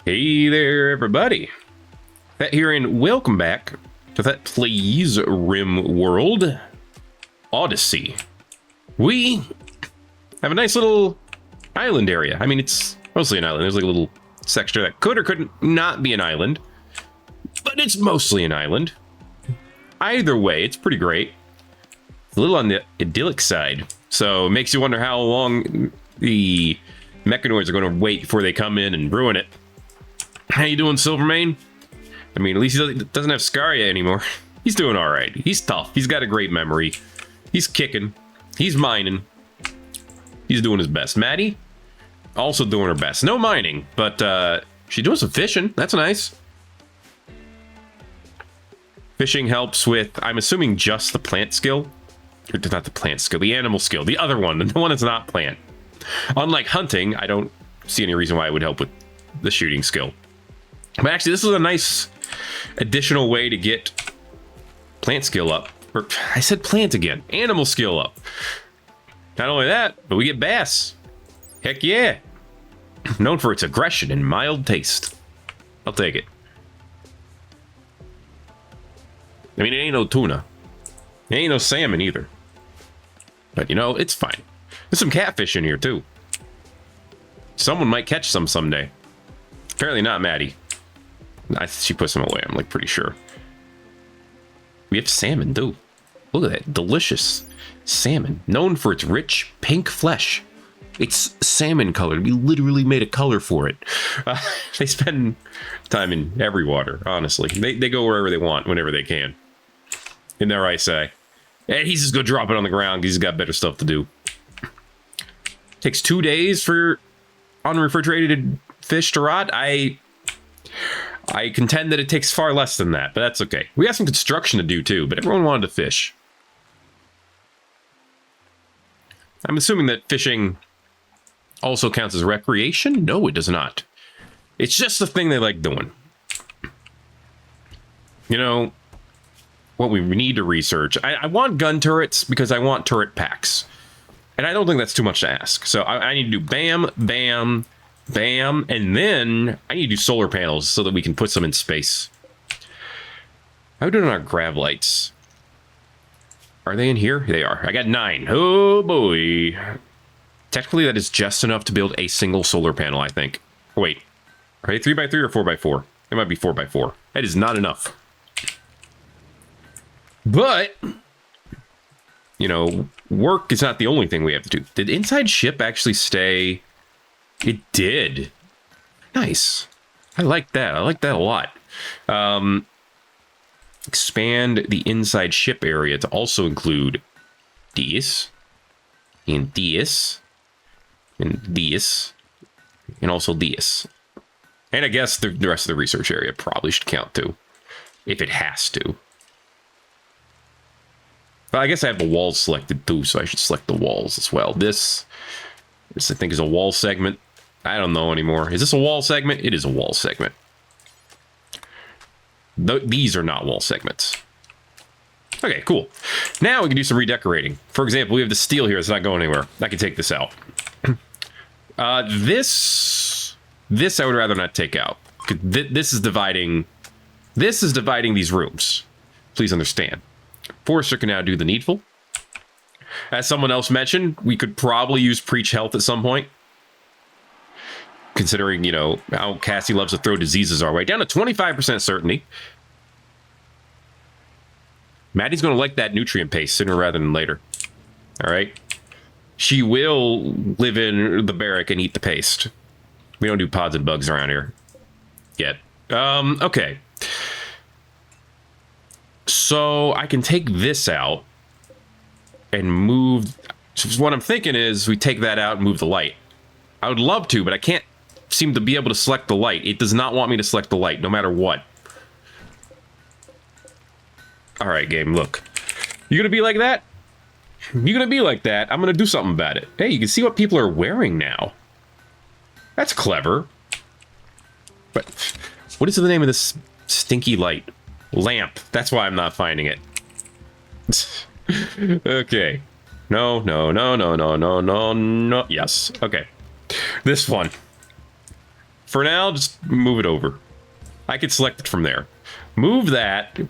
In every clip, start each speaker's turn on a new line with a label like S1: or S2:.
S1: Hey there, everybody. Thet here, and welcome back to Thet Plays Rimworld Odyssey. We have a nice little island area. I mean, it's mostly an island. There's like a little section that could or could not be an island, but it's mostly an island. Either way, it's pretty great. It's a little on the idyllic side, so it makes you wonder how long the mechanoids are going to wait before they come in and ruin it. How you doing, Silvermane? I mean, at least he doesn't have Scaria anymore. He's doing all right. He's tough. He's got a great memory. He's kicking. He's mining. He's doing his best. Maddie, also doing her best. No mining, but she's doing some fishing. That's nice. Fishing helps with, I'm assuming, just the plant skill. Or not the plant skill, the animal skill. The other one, the one that's not plant. Unlike hunting, I don't see any reason why it would help with the shooting skill. But actually, this is a nice additional way to get plant skill up. Or, I said plant again. Animal skill up. Not only that, but we get bass. Heck yeah. Known for its aggression and mild taste. I'll take it. I mean, it ain't no tuna. It ain't no salmon either. But, you know, it's fine. There's some catfish in here, too. Someone might catch some someday. Apparently not Maddie. She put some away, I'm like pretty sure. We have salmon, too. Look at that. Delicious salmon. Known for its rich pink flesh. It's salmon colored. We literally made a color for it. They spend time in every water, honestly. They go wherever they want, whenever they can. Isn't that right, say? And he's just gonna drop it on the ground because he's got better stuff to do. Takes 2 days for unrefrigerated fish to rot. I contend that it takes far less than that, but that's okay. We got some construction to do too, but everyone wanted to fish. I'm assuming that fishing also counts as recreation? No, it does not. It's just the thing they like doing. You know, what we need to research. I want gun turrets because I want turret packs. And I don't think that's too much to ask. So I need to do bam, bam, bam, and then I need to do solar panels so that we can put some in space. How are we doing on our grav lights? Are they in here? They are. I got 9. Oh boy. Technically, that is just enough to build a single solar panel, I think. Wait, are they 3x3 or 4x4? It might be 4x4. That is not enough. But, you know, work is not the only thing we have to do. Did inside ship actually stay? It did. Nice. I like that. I like that a lot. Expand the inside ship area to also include this, and this, and this, and also this. And I guess the rest of the research area probably should count too, if it has to. But I guess I have the walls selected too, so I should select the walls as well. This I think is a wall segment. I don't know anymore. Is this a wall segment? It is a wall segment. These are not wall segments. Okay, cool. Now we can do some redecorating. For example, we have the steel here. It's not going anywhere. I can take this out. This I would rather not take out. This is dividing these rooms. Please understand. Forester can now do the needful. As someone else mentioned, we could probably use Preach Health at some point. Considering, you know, how Cassie loves to throw diseases our way. Down to 25% certainty. Maddie's going to like that nutrient paste sooner rather than later. All right? She will live in the barrack and eat the paste. We don't do pods and bugs around here yet. Okay. So I can take this out and move. So what I'm thinking is we take that out and move the light. I would love to, but I can't seem to be able to select the light. It does not want me to select the light, no matter what. All right, game, look. You gonna be like that? You gonna be like that? I'm gonna do something about it. Hey, you can see what people are wearing now. That's clever. But what is the name of this stinky light? Lamp. That's why I'm not finding it. Okay. No. Yes. Okay. This one. For now, just move it over. I could select it from there. Move that.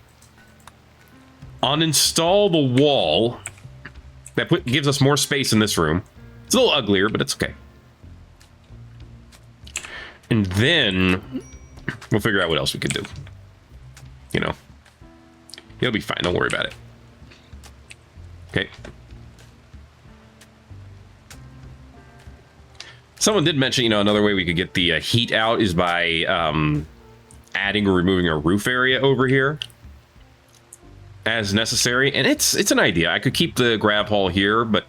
S1: Uninstall the wall. That gives us more space in this room. It's a little uglier, but it's okay. And then we'll figure out what else we can do. You know. It'll be fine. Don't worry about it. Okay. Someone did mention, you know, another way we could get the heat out is by adding or removing a roof area over here as necessary. And it's an idea. I could keep the grav hall here, but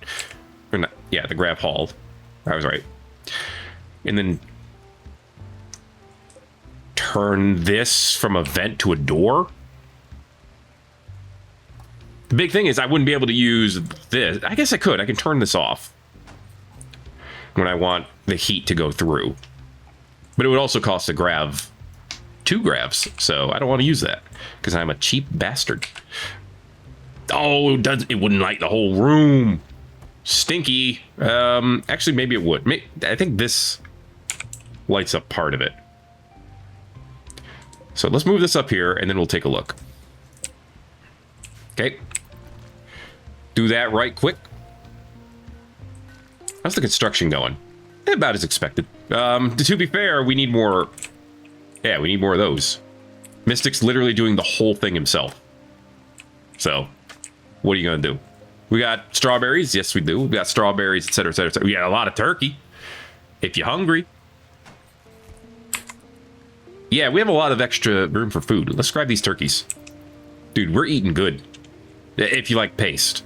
S1: or not, yeah, the grav hall. I was right. And then turn this from a vent to a door. The big thing is I wouldn't be able to use this. I guess I could. I can turn this off when I want the heat to go through. But it would also cost a grav, 2 gravs. So I don't want to use that because I'm a cheap bastard. Oh, it wouldn't light the whole room. Stinky. Actually, maybe it would. I think this lights up part of it. So let's move this up here and then we'll take a look. Okay. Do that right quick. How's the construction going? About as expected. To be fair, we need more. Yeah, we need more of those. Mystic's literally doing the whole thing himself. So, what are you gonna do? We got strawberries. Yes, we do. We got strawberries, etc., etc., etc. We got a lot of turkey. If you're hungry. Yeah, we have a lot of extra room for food. Let's grab these turkeys. Dude, we're eating good. If you like paste.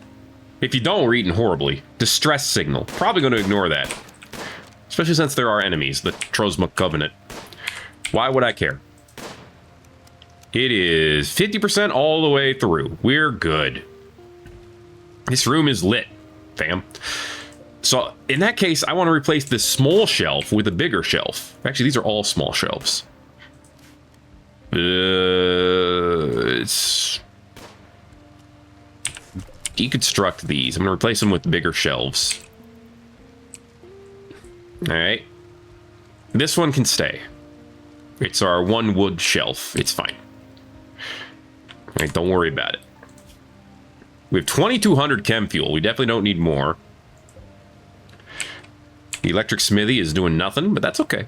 S1: If you don't, we're eating horribly. Distress signal. Probably going to ignore that. Especially since there are enemies, the Trosma Covenant. Why would I care? It is 50% all the way through. We're good. This room is lit, fam. So, in that case, I want to replace this small shelf with a bigger shelf. Actually, these are all small shelves. It's... Deconstruct these. I'm going to replace them with bigger shelves. Alright. This one can stay. It's our 1 wood shelf. It's fine. Alright, don't worry about it. We have 2,200 chem fuel. We definitely don't need more. The electric smithy is doing nothing, but that's okay.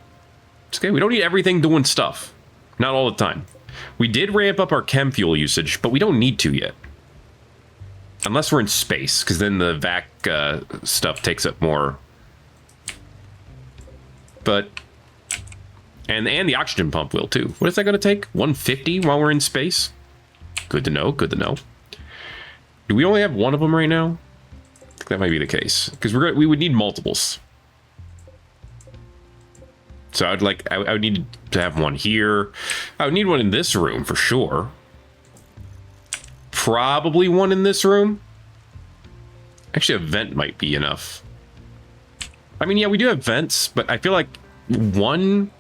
S1: It's okay. We don't need everything doing stuff. Not all the time. We did ramp up our chem fuel usage, but we don't need to yet. Unless we're in space, because then the vac stuff takes up more. But... And the oxygen pump will, too. What is that going to take? 150 while we're in space? Good to know, good to know. Do we only have one of them right now? I think that might be the case. Because we would need multiples. So I would need to have one here. I would need one in this room, for sure. Probably one in this room. Actually, a vent might be enough. I mean, yeah, we do have vents, but I feel like one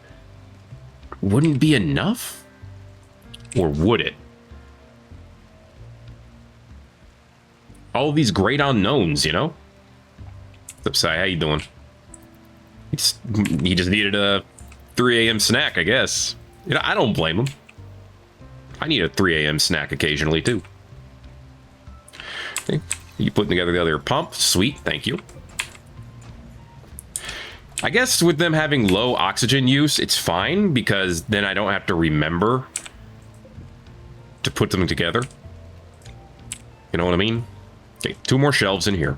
S1: wouldn't be enough? Or would it? All these great unknowns, you know? What's up, Sai? How you doing? He just needed a 3 a.m. snack, I guess. You know, I don't blame him. I need a 3 a.m. snack occasionally, too. Okay. You putting together the other pump? Sweet, thank you. I guess with them having low oxygen use, it's fine, because then I don't have to remember to put them together. You know what I mean? Okay, 2 more shelves in here.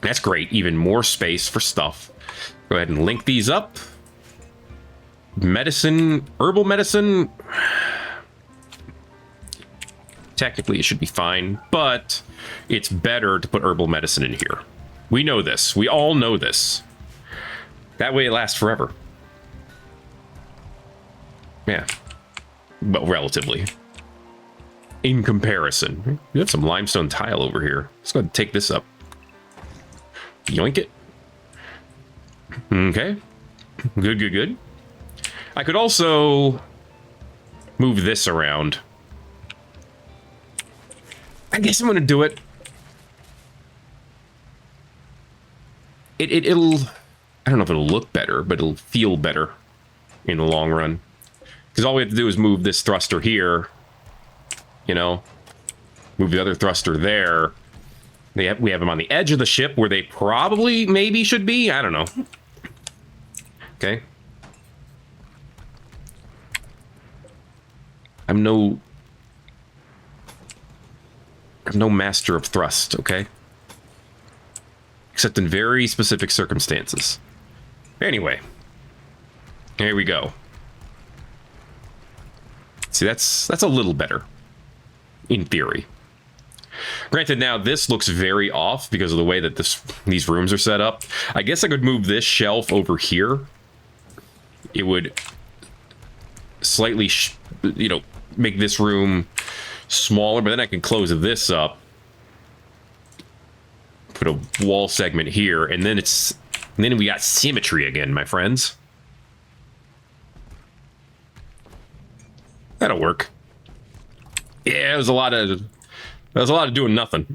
S1: That's great. Even more space for stuff. Go ahead and link these up. Medicine, herbal medicine. Technically, it should be fine, but it's better to put herbal medicine in here. We know this. We all know this. That way it lasts forever. Yeah. But relatively. In comparison. We have some limestone tile over here. Let's go ahead and take this up. Yoink it. Okay. Good, good, good. I could also move this around. I guess I'm going to do it. It'll... I don't know if it'll look better, but it'll feel better. in the long run. Because all we have to do is move this thruster here, you know, move the other thruster there. We have them on the edge of the ship where they probably maybe should be. I don't know. Okay. I'm no master of thrust, okay? Except in very specific circumstances. Anyway. Here we go. See, that's a little better. In theory. Granted, now this looks very off because of the way that these rooms are set up. I guess I could move this shelf over here. It would slightly, you know, make this room smaller, but then I can close this up. Put a wall segment here, and then we got symmetry again, my friends. That'll work. Yeah, it was a lot of doing nothing.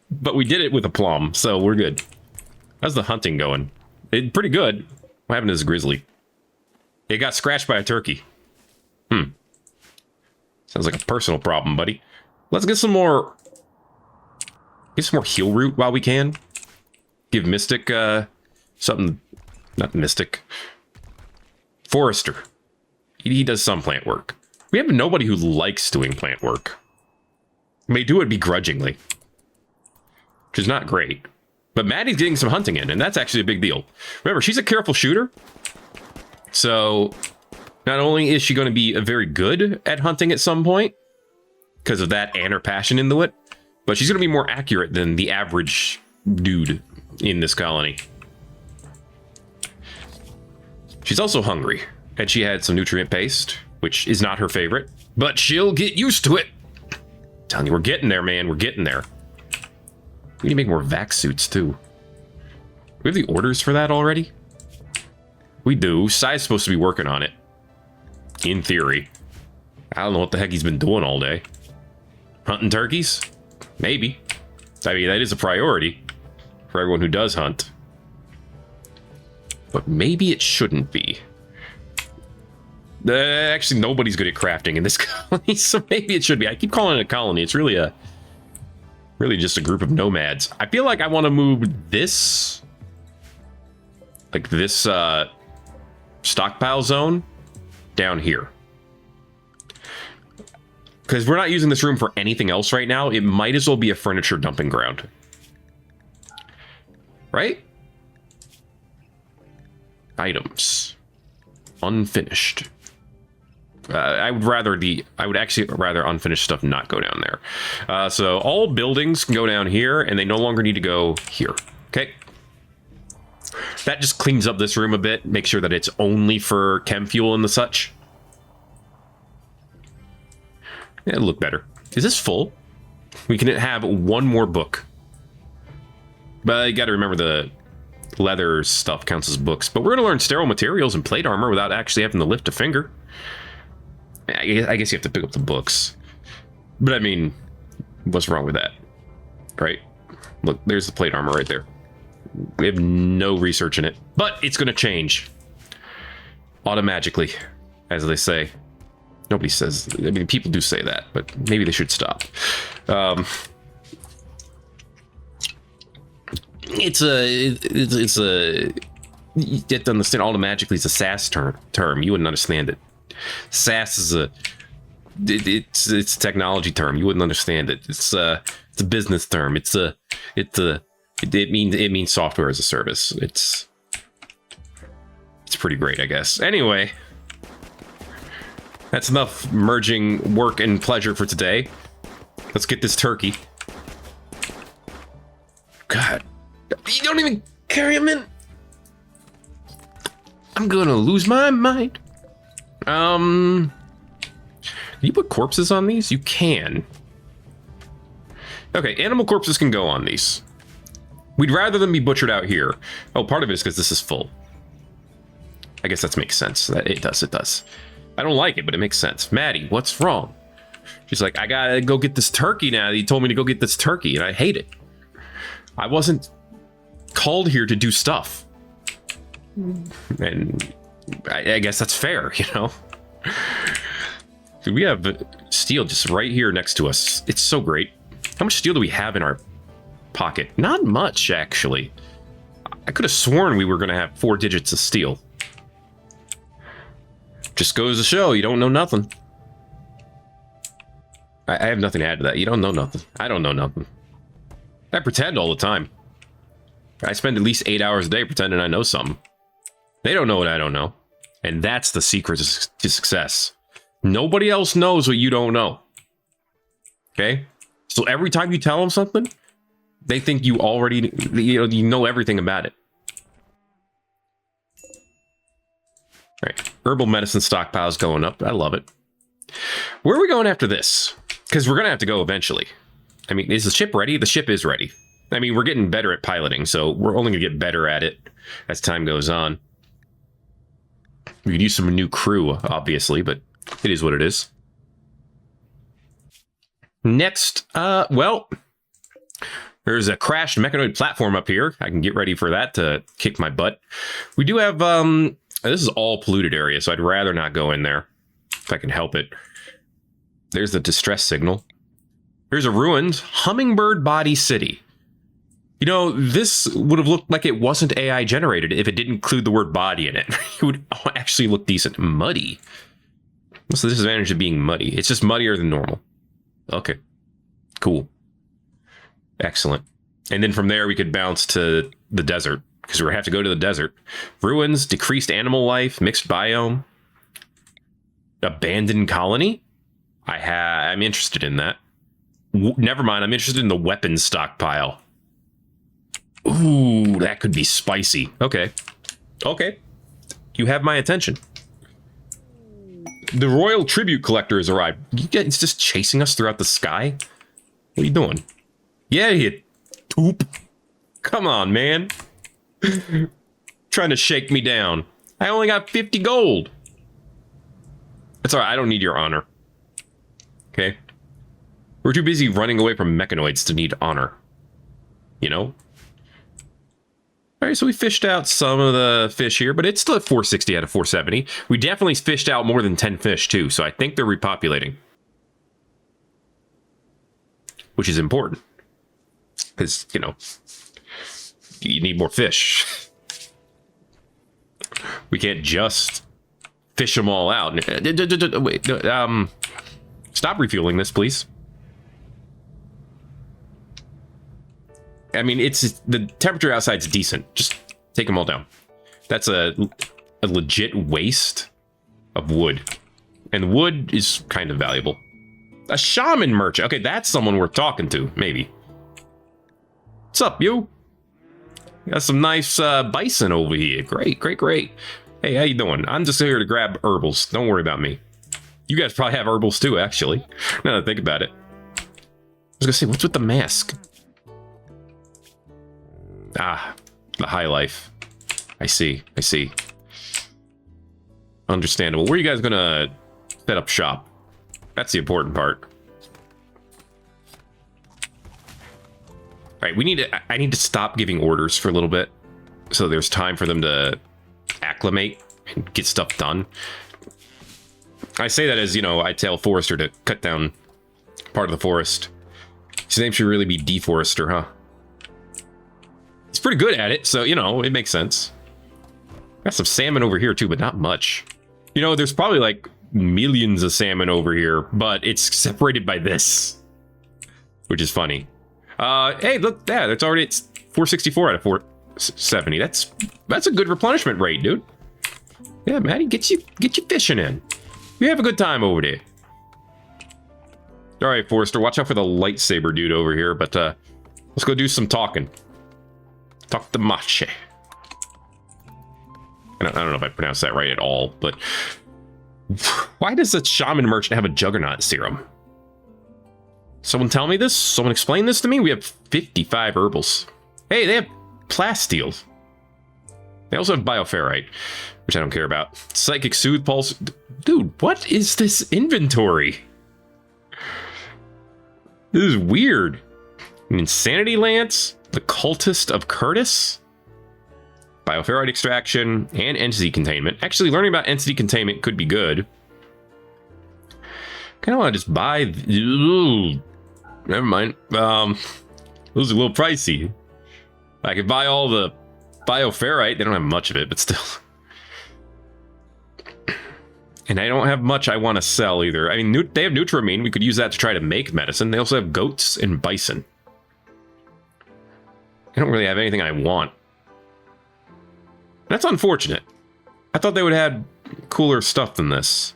S1: But we did it with aplomb, so we're good. How's the hunting going? Pretty good. What happened to this grizzly? It got scratched by a turkey. Sounds like a personal problem, buddy. Let's get some more heal root while we can. Give Mystic something. Not Mystic. Forester. He does some plant work. We have nobody who likes doing plant work. May do it begrudgingly, which is not great. But Maddie's getting some hunting in, and that's actually a big deal. Remember, she's a careful shooter. So not only is she going to be very good at hunting at some point, because of that and her passion into it, but she's going to be more accurate than the average dude in this colony. She's also hungry, and she had some nutrient paste, which is not her favorite, but she'll get used to it. I'm telling you, we're getting there, man. We're getting there. We need to make more vac suits, too. We have the orders for that already? We do. Sai's supposed to be working on it. In theory. I don't know what the heck he's been doing all day. Hunting turkeys? Maybe. I mean, that is a priority for everyone who does hunt. But maybe it shouldn't be. Actually, nobody's good at crafting in this colony, so maybe it should be. I keep calling it a colony. It's really just a group of nomads. I feel like I want to move this, like this stockpile zone down here. Because we're not using this room for anything else right now. It might as well be a furniture dumping ground. Right? Items. Unfinished. I would actually rather unfinished stuff not go down there. So all buildings can go down here, and they no longer need to go here. Okay. That just cleans up this room a bit. Make sure that it's only for chem fuel and the such. Yeah, it'll look better. Is this full? We can have one more book. But you got to remember the leather stuff counts as books. But we're going to learn sterile materials and plate armor without actually having to lift a finger. I guess you have to pick up the books. But I mean, what's wrong with that? Right? Look, there's the plate armor right there. We have no research in it. But it's going to change. Automagically, as they say. Nobody says... I mean, people do say that, but maybe they should stop. It's a... You have to understand, automagically is a SAS term. You wouldn't understand it. SAS is it's a technology term. You wouldn't understand it. It's a business term. It means software as a service. It's pretty great, I guess. Anyway, that's enough merging work and pleasure for today. Let's get this turkey. God, you don't even carry him in. I'm gonna lose my mind. Can you put corpses on these? You can. Okay, animal corpses can go on these. We'd rather them be butchered out here. Oh, part of it is because this is full. I guess that makes sense. It does. I don't like it, but it makes sense. Maddie, what's wrong? She's like, I gotta go get this turkey now. You told me to go get this turkey, and I hate it. I wasn't called here to do stuff. And I guess that's fair, you know? Dude, we have steel just right here next to us. It's so great. How much steel do we have in our pocket? Not much, actually. I could have sworn we were going to have 4 digits of steel. Just goes to show, you don't know nothing. I have nothing to add to that. You don't know nothing. I don't know nothing. I pretend all the time. I spend at least 8 hours a day pretending I know something. They don't know what I don't know. And that's the secret to success. Nobody else knows what you don't know. Okay? So every time you tell them something, they think you already, you know everything about it. All right. Herbal medicine stockpile's going up. I love it. Where are we going after this? Because we're going to have to go eventually. I mean, is the ship ready? The ship is ready. I mean, we're getting better at piloting, so we're only going to get better at it as time goes on. We could use some new crew, obviously, but it is what it is. Next, well, there's a crashed mechanoid platform up here. I can get ready for that to kick my butt. We do have, this is all polluted area, so I'd rather not go in there if I can help it. There's the distress signal. There's a ruined hummingbird body city. You know, this would have looked like it wasn't AI generated if it didn't include the word body in it. It would actually look decent. Muddy. What's the disadvantage of being muddy? It's just muddier than normal. Okay. Cool. Excellent. And then from there, we could bounce to the desert, because we have to go to the desert. Ruins, decreased animal life, mixed biome. Abandoned colony? I'm interested in that. Never mind, I'm interested in the weapons stockpile. Ooh, that could be spicy. Okay. Okay. You have my attention. The royal tribute collector has arrived. It's just chasing us throughout the sky? What are you doing? Yeah, you poop. Come on, man. Trying to shake me down. I only got 50 gold. That's all right. I don't need your honor. Okay? We're too busy running away from mechanoids to need honor. You know? All right, so we fished out some of the fish here, but it's still at 460 out of 470. We definitely fished out more than 10 fish, too, so I think they're repopulating. Which is important. Because, you know, you need more fish. We can't just fish them all out. Wait, stop refueling this, please. I mean, the temperature outside's decent. Just take them all down. That's a legit waste of wood. And wood is kind of valuable. A shaman merchant. Okay, that's someone worth talking to, maybe. What's up, you? Got some nice bison over here. Great, great, great. Hey, how you doing? I'm just here to grab herbals. Don't worry about me. You guys probably have herbals too, actually. Now that I think about it. I was gonna say, what's with the mask? Ah, the high life. I see, I see. Understandable. Where are you guys gonna set up shop? That's the important part. All right, I need to stop giving orders for a little bit, so there's time for them to acclimate and get stuff done. I say that as, you know, I tell Forester to cut down part of the forest. His name should really be Deforester, huh? He's pretty good at it, so, you know, it makes sense. Got some salmon over here, too, but not much. You know, there's probably, like, millions of salmon over here, but it's separated by this. Which is funny. Hey, look, yeah, it's 464 out of 470. That's a good replenishment rate, dude. Yeah, Maddie, get you fishing in. You have a good time over there. All right, Forrester, watch out for the lightsaber dude over here, but let's go do some talking. Talk to Mache. I don't know if I pronounced that right at all, but why does a shaman merchant have a juggernaut serum? Someone tell me this? Someone explain this to me? We have 55 herbals. Hey, they have plastiles. They also have bioferrite, which I don't care about. Psychic soothe pulse. Dude, what is this inventory? This is weird. An insanity lance? The cultist of Curtis? Bioferrite extraction and entity containment. Actually, learning about entity containment could be good. Kind of want to just buy... Ooh, never mind. Those are a little pricey. I could buy all the bioferrite. They don't have much of it, but still. And I don't have much I want to sell either. I mean, they have Nutramine. We could use that to try to make medicine. They also have goats and bison. I don't really have anything I want. That's unfortunate. I thought they would have had cooler stuff than this.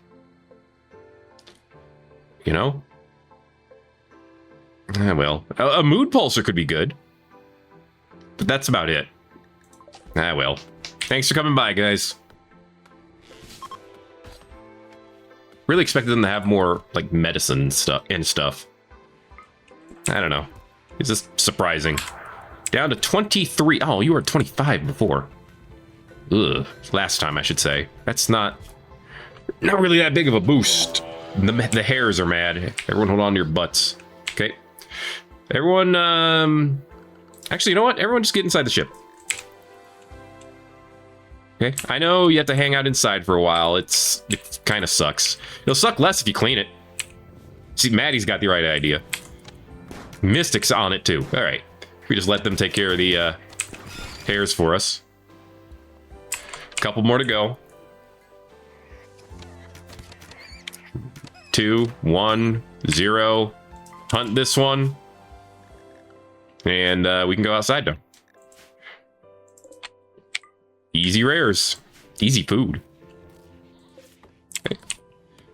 S1: You know? Well, a mood pulsar could be good. But that's about it. Well. Thanks for coming by, guys. Really expected them to have more, like, medicine stuff and stuff. I don't know. It's just surprising. Down to 23. Oh, you were at 25 before. Ugh. Last time, I should say. That's not really that big of a boost. The hairs are mad. Everyone hold on to your butts. Okay. Everyone, actually, you know what? Everyone just get inside the ship. Okay. I know you have to hang out inside for a while. It kind of sucks. It'll suck less if you clean it. See, Maddie's got the right idea. Mystic's on it, too. All right. We just let them take care of the hairs for us. Couple more to go. 2, 1, 0. Hunt this one. And we can go outside now. Easy rares. Easy food. Okay.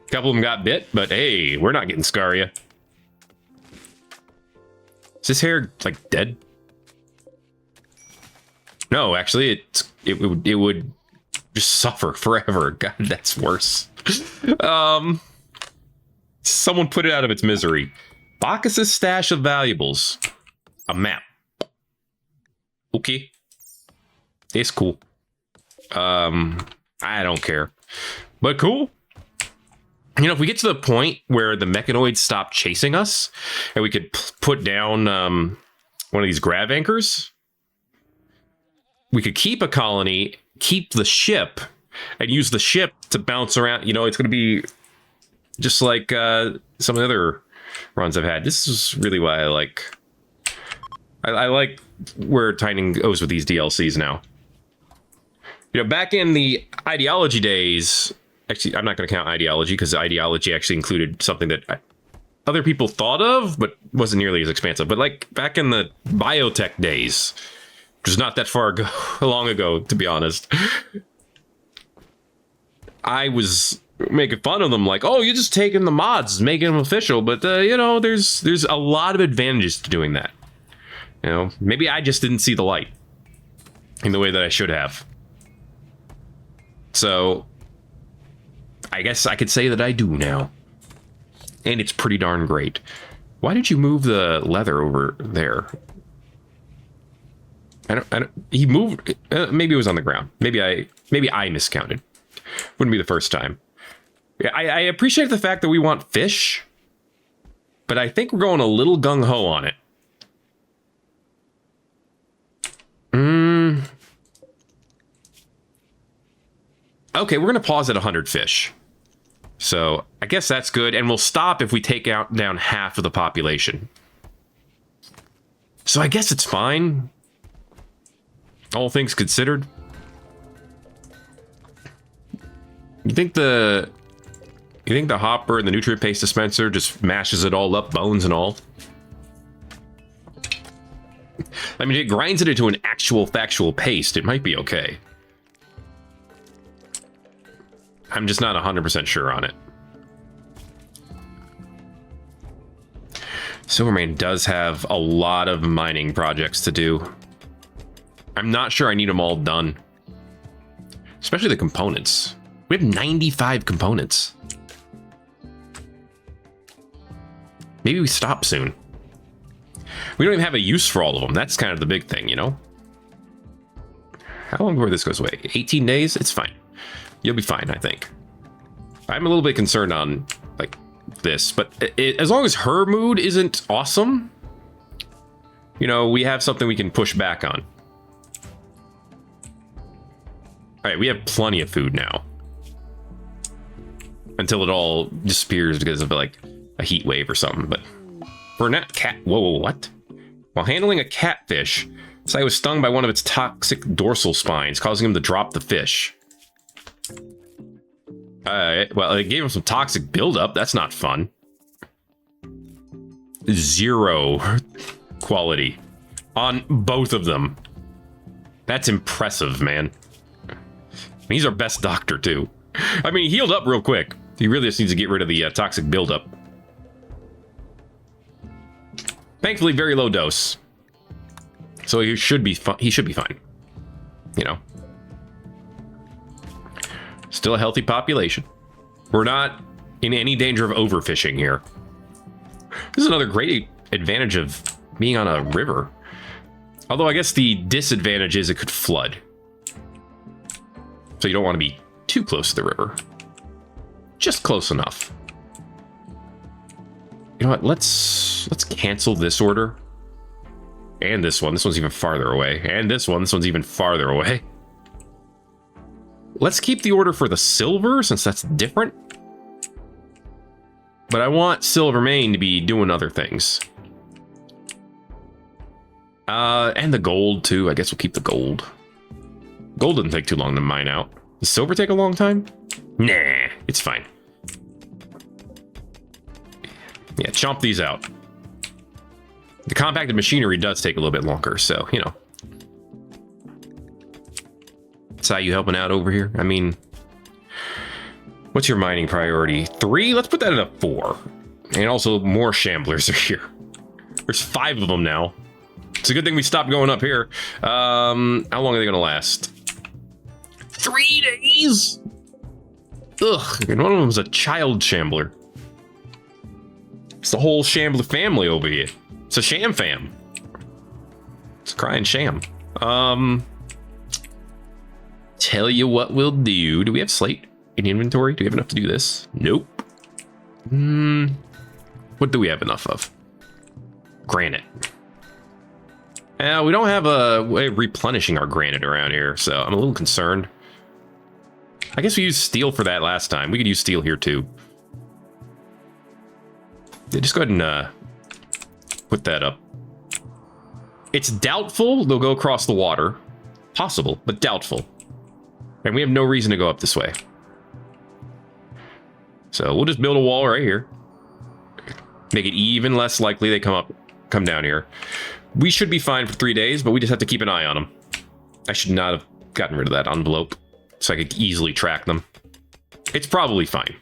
S1: A couple of them got bit, but hey, we're not getting Scaria. Is this hair, like, dead? No, actually, it would just suffer forever. God, that's worse. Someone put it out of its misery. Bacchus's stash of valuables. A map. Okay. It's cool. I don't care. But cool. You know, if we get to the point where the mechanoids stop chasing us, and we could put down one of these grav anchors, we could keep a colony, keep the ship, and use the ship to bounce around. You know, it's going to be just like some of the other runs I've had. This is really why I like... I like where Titan goes with these DLCs now. You know, back in the ideology days... Actually, I'm not going to count ideology, because ideology actually included something that other people thought of, but wasn't nearly as expansive. But like back in the biotech days, which is not that long ago, to be honest, I was making fun of them, like, oh, you're just taking the mods, making them official. But you know, there's a lot of advantages to doing that. You know, maybe I just didn't see the light in the way that I should have. So I guess I could say that I do now. And it's pretty darn great. Why did you move the leather over there? I don't he moved, maybe it was on the ground. Maybe I miscounted. Wouldn't be the first time. Yeah, I appreciate the fact that we want fish, but I think we're going a little gung-ho on it. Okay, we're going to pause at 100 fish. So I guess that's good. And we'll stop if we take down half of the population. So I guess it's fine. All things considered. You think the hopper and the nutrient paste dispenser just mashes it all up, bones and all? I mean, it grinds it into an actual factual paste. It might be okay. I'm just not 100% sure on it. Silvermane does have a lot of mining projects to do. I'm not sure I need them all done. Especially the components. We have 95 components. Maybe we stop soon. We don't even have a use for all of them. That's kind of the big thing, you know? How long before this goes away? 18 days? It's fine. You'll be fine, I think. I'm a little bit concerned on, like, this, but as long as her mood isn't awesome, you know, we have something we can push back on. All right, we have plenty of food now. Until it all disappears because of like a heat wave or something. But for a cat, whoa, what? While handling a catfish, Sai was stung by one of its toxic dorsal spines, causing him to drop the fish. Well, it gave him some toxic buildup. That's not fun. 0 quality on both of them. That's impressive, man. He's our best doctor, too. I mean, he healed up real quick. He really just needs to get rid of the toxic buildup. Thankfully, very low dose. So he should be he should be fine. You know. Still a healthy population. We're not in any danger of overfishing here. This is another great advantage of being on a river. Although I guess the disadvantage is it could flood. So you don't want to be too close to the river. Just close enough. You know what? Let's cancel this order. And this one. This one's even farther away. And this one. This one's even farther away. Let's keep the order for the silver, since that's different. But I want Silvermane to be doing other things. And the gold, too. I guess we'll keep the gold. Gold doesn't take too long to mine out. Does silver take a long time? Nah, it's fine. Yeah, chomp these out. The compacted machinery does take a little bit longer, so, you know. That's how you helping out over here? I mean, what's your mining priority? 3? Let's put that at a 4. And also, more shamblers are here. There's 5 of them now. It's a good thing we stopped going up here. How long are they going to last? 3 days? Ugh, and one of them was a child shambler. It's the whole shambler family over here. It's a sham fam. It's a crying sham. Tell you what we'll do. Do we have slate in inventory? Do we have enough to do this? Nope. What do we have enough of? Granite. We don't have a way of replenishing our granite around here, so I'm a little concerned. I guess we used steel for that last time. We could use steel here too. Yeah, just go ahead and put that up. It's doubtful they'll go across the water. Possible, but doubtful. And we have no reason to go up this way. So we'll just build a wall right here. Make it even less likely they come down here. We should be fine for 3 days, but we just have to keep an eye on them. I should not have gotten rid of that envelope so I could easily track them. It's probably fine.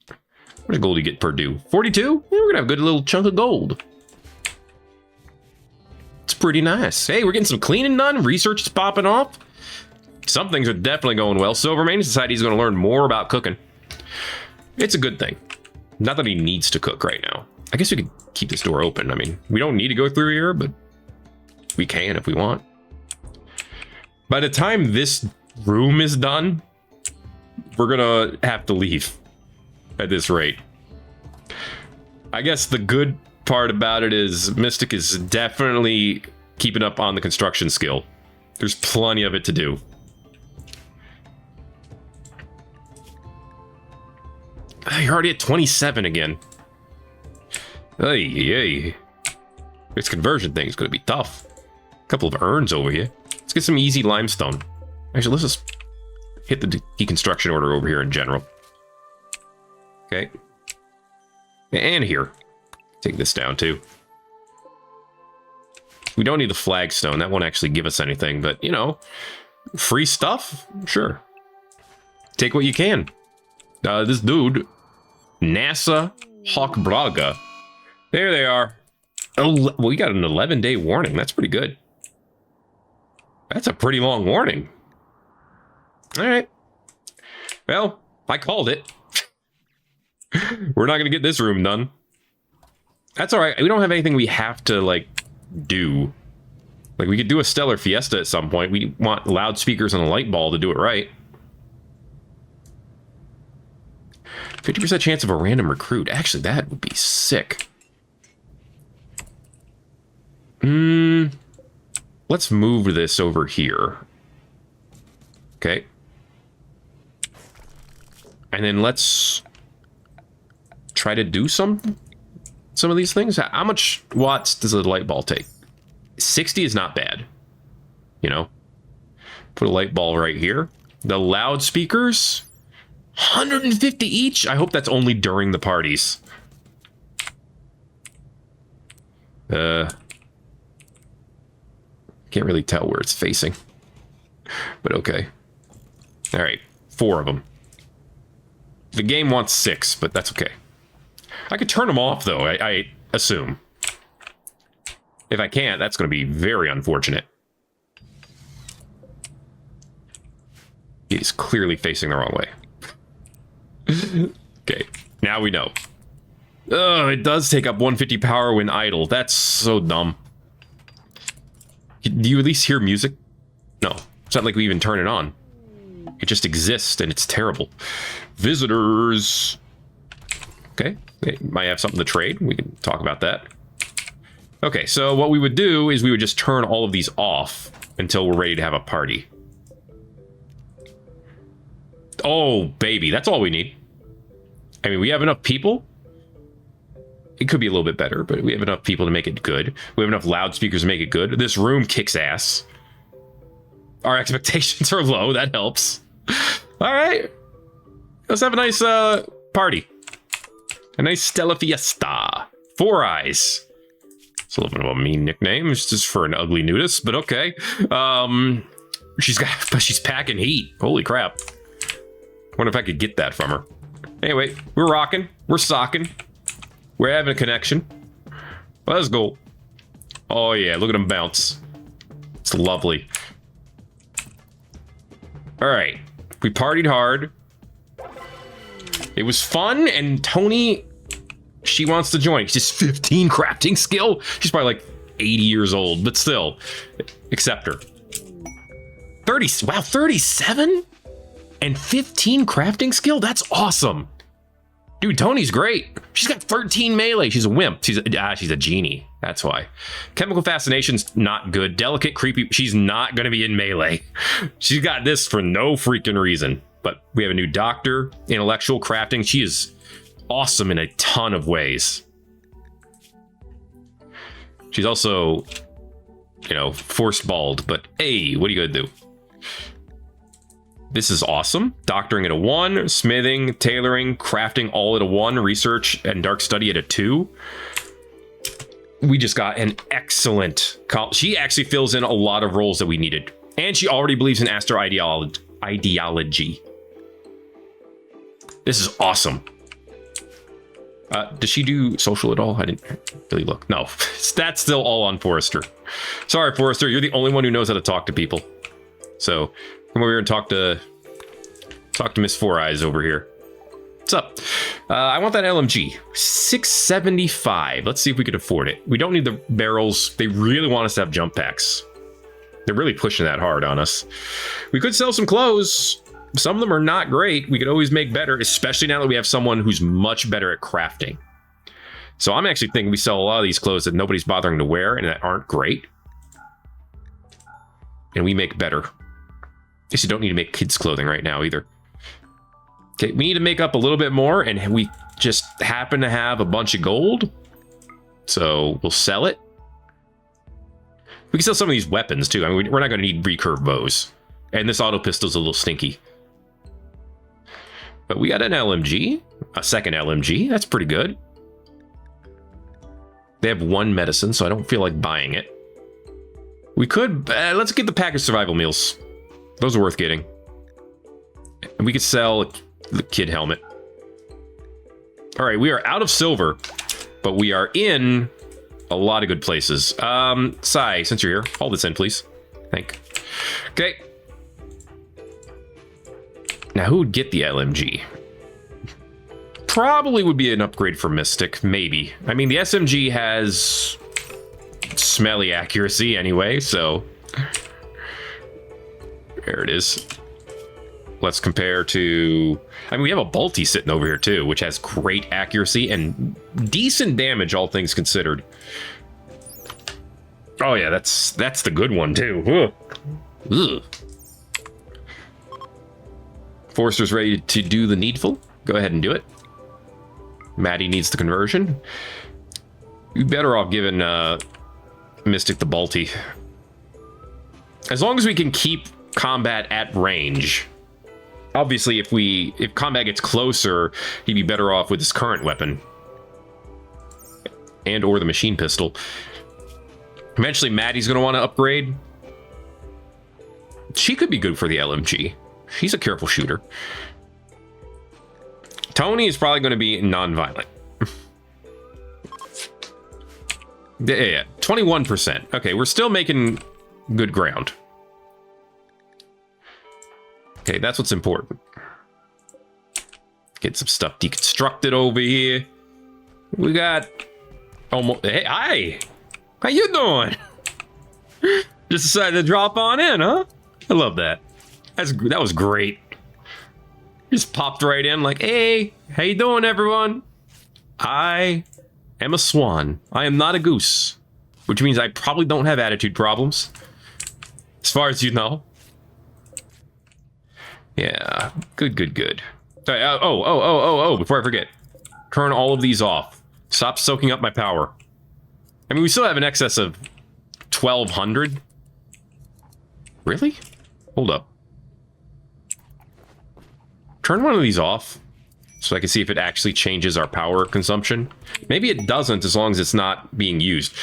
S1: What much gold do you get per due? 42? Yeah, we're gonna have a good little chunk of gold. It's pretty nice. Hey, we're getting some cleaning done. Research is popping off. Some things are definitely going well. Silvermane decided he's going to learn more about cooking. It's a good thing. Not that he needs to cook right now. I guess we could keep this door open. I mean, we don't need to go through here, but we can if we want. By the time this room is done, we're going to have to leave at this rate. I guess the good part about it is Mystic is definitely keeping up on the construction skill. There's plenty of it to do. You're already at 27 again. Hey. This conversion thing is going to be tough. A couple of urns over here. Let's get some easy limestone. Actually, let's just hit the deconstruction order over here in general. Okay. And here. Take this down too. We don't need the flagstone. That won't actually give us anything, but, you know, free stuff? Sure. Take what you can. This dude, NASA Hawk Braga. There they are. Oh, we got an 11-day warning. That's pretty good. That's a pretty long warning. All right. Well, I called it. We're not going to get this room done. That's all right. We don't have anything we have to, like, do. Like, we could do a stellar fiesta at some point. We want loudspeakers and a light ball to do it right. 50% chance of a random recruit. Actually, that would be sick. Let's move this over here. Okay. And then let's try to do some of these things. How much watts does a light ball take? 60 is not bad. You know? Put a light ball right here. The loudspeakers, 150 each. I hope that's only during the parties. Can't really tell where it's facing. But okay. All right, 4 of them. The game wants 6, but that's okay. I could turn them off, though, I assume. If I can't, that's going to be very unfortunate. He's clearly facing the wrong way. Okay, now we know. Oh, it does take up 150 power when idle. That's so dumb. Do you at least hear music? No, it's not like we even turn it on. It just exists, and it's terrible. Visitors. Okay, they might have something to trade. We can talk about that. Okay, so what we would do is we would just turn all of these off until we're ready to have a party. Oh, baby, that's all we need. I mean, we have enough people. It could be a little bit better, but we have enough people to make it good. We have enough loudspeakers to make it good. This room kicks ass. Our expectations are low. That helps. All right. Let's have a nice party. A nice Stella Fiesta. 4 Eyes. It's a little bit of a mean nickname. It's just for an ugly nudist, but okay. She's packing heat. Holy crap. Wonder if I could get that from her. Anyway, we're rocking. We're socking. We're having a connection. Let's go. Oh yeah, look at him bounce. It's lovely. All right, we partied hard. It was fun, and Tony, she wants to join. She's 15 crafting skill. She's probably like 80 years old, but still, accept her. 30, wow, 37? And 15 crafting skill? That's awesome. Dude, Tony's great. She's got 13 melee. She's a wimp. She's a genie. That's why. Chemical fascination's not good. Delicate, creepy. She's not going to be in melee. She's got this for no freaking reason. But we have a new doctor. Intellectual crafting. She is awesome in a ton of ways. She's also, you know, forced bald. But hey, what are you going to do? This is awesome. Doctoring at a 1, smithing, tailoring, crafting all at a 1, research and dark study at a 2. We just got an excellent she actually fills in a lot of roles that we needed. And she already believes in astro ideology. This is awesome. Does she do social at all? I didn't really look. No, that's still all on Forrester. Sorry, Forrester, you're the only one who knows how to talk to people. So come over here and talk to Miss 4 Eyes over here. What's up? I want that LMG. 675. Let's see if we could afford it. We don't need the barrels. They really want us to have jump packs. They're really pushing that hard on us. We could sell some clothes. Some of them are not great. We could always make better, especially now that we have someone who's much better at crafting. So I'm actually thinking we sell a lot of these clothes that nobody's bothering to wear and that aren't great. And we make better. Guess you don't need to make kids' clothing right now either. Okay, we need to make up a little bit more, and we just happen to have a bunch of gold. So we'll sell it. We can sell some of these weapons too. I mean, we're not going to need recurve bows. And this auto pistol's a little stinky. But we got an LMG, a second LMG. That's pretty good. They have 1 medicine, so I don't feel like buying it. We could, let's get the package survival meals. Those are worth getting. And we could sell the kid helmet. All right, we are out of silver, but we are in a lot of good places. Sai, since you're here, hold this in, please. Okay. Now, who would get the LMG? Probably would be an upgrade for Mystic, maybe. I mean, the SMG has smelly accuracy anyway, so there it is. Let's compare to, I mean, we have a Balti sitting over here too, which has great accuracy and decent damage, all things considered. Oh yeah, that's the good one too. Ugh. Forster's ready to do the needful. Go ahead and do it. Maddie needs the conversion. You're better off giving Mystic the Balti. As long as we can keep combat at range. Obviously, if combat gets closer, he'd be better off with his current weapon. And or the machine pistol. Eventually, Maddie's going to want to upgrade. She could be good for the LMG. She's a careful shooter. Tony is probably going to be non-violent. Yeah, 21%. Okay, we're still making good ground. Okay, that's what's important. Get some stuff deconstructed over here. We got almost... Hey, hi! How you doing? Just decided to drop on in, huh? I love that. That was great. Just popped right in like, hey, how you doing, everyone? I am a swan. I am not a goose. Which means I probably don't have attitude problems. As far as you know. Yeah, good. Before I forget. Turn all of these off. Stop soaking up my power. I mean, we still have an excess of 1,200. Really? Hold up. Turn one of these off so I can see if it actually changes our power consumption. Maybe it doesn't as long as it's not being used.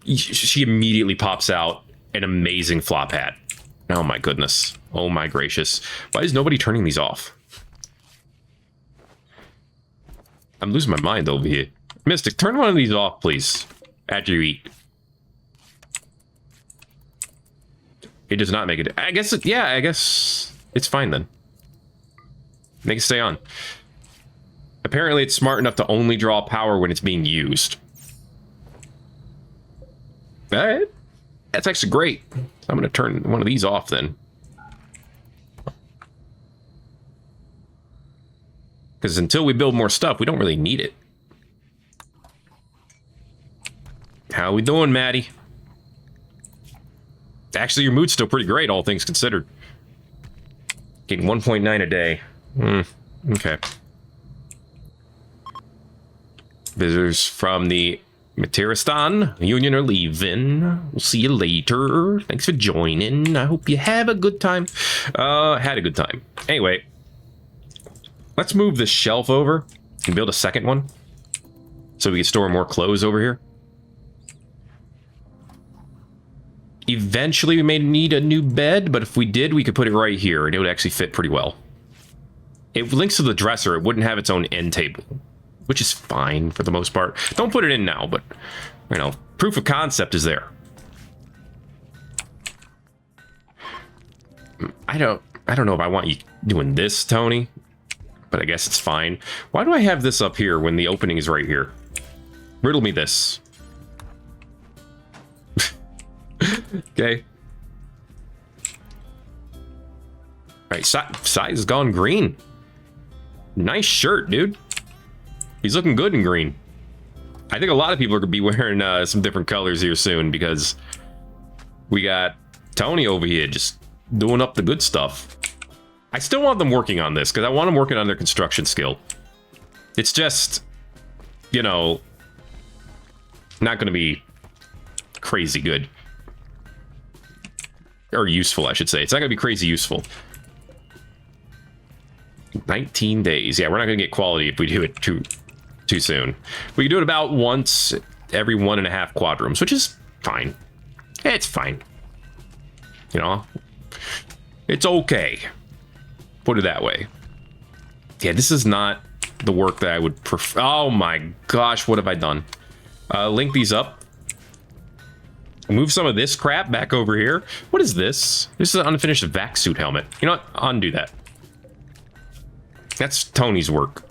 S1: She immediately pops out an amazing flop hat. Oh my goodness. Oh my gracious. Why is nobody turning these off? I'm losing my mind over here. Mystic, turn one of these off, please. After you eat. It does not make it. I guess it's fine then. Make it stay on. Apparently it's smart enough to only draw power when it's being used. Alright. That's actually great. So I'm going to turn one of these off then. Because until we build more stuff, we don't really need it. How we doing, Maddie? Actually, your mood's still pretty great, all things considered. Getting 1.9 a day. Okay. Visitors from the Materistan Union are leaving. We'll see you later. Thanks for joining. I hope you have a good time. Had a good time. Anyway, let's move this shelf over and build a second one so we can store more clothes over here. Eventually, we may need a new bed, but if we did, we could put it right here, and it would actually fit pretty well. It links to the dresser. It wouldn't have its own end table, which is fine for the most part. Don't put it in now, but, you know, proof of concept is there. I don't know if I want you doing this, Tony, but I guess it's fine. Why do I have this up here when the opening is right here? Riddle me this. Okay. Alright, Sai has gone green. Nice shirt, dude. He's looking good in green. I think a lot of people are going to be wearing some different colors here soon because we got Tony over here just doing up the good stuff. I still want them working on this because I want them working on their construction skill. It's just, you know, not going to be crazy good. Or useful, I should say. It's not going to be crazy useful. 19 days. Yeah, we're not going to get quality if we do it too soon. We can do it about once every 1.5 quadrums, which is fine. It's fine. You know? It's okay. Put it that way. Yeah, this is not the work that I would prefer. Oh my gosh, what have I done? Link these up. Move some of this crap back over here. What is this? This is an unfinished vac suit helmet. You know what? Undo that. That's Tony's work.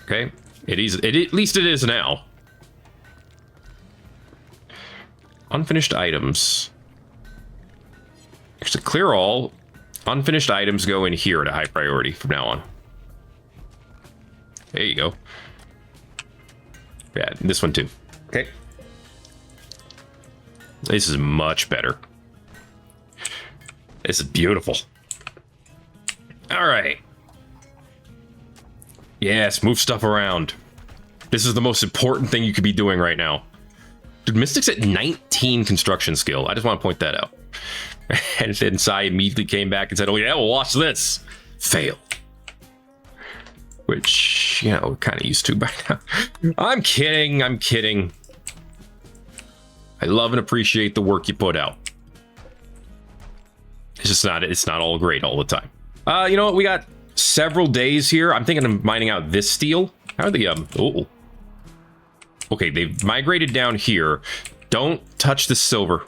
S1: Okay? At least it is now. Unfinished items. Actually, clear all. Unfinished items go in here at a high priority from now on. There you go. Yeah, this one too. Okay. This is much better. This is beautiful. All right. Yes, move stuff around. This is the most important thing you could be doing right now. Dude, Mystic's at 19 construction skill. I just want to point that out. And then Sai immediately came back and said, oh yeah, well, watch this. Fail. Which, you know, we're kind of used to by now. I'm kidding. I'm kidding. I love and appreciate the work you put out. It's just not, it's not all great all the time. You know what? We got several days here. I'm thinking of mining out this steel. How are they, oh. Okay, they've migrated down here. Don't touch the silver.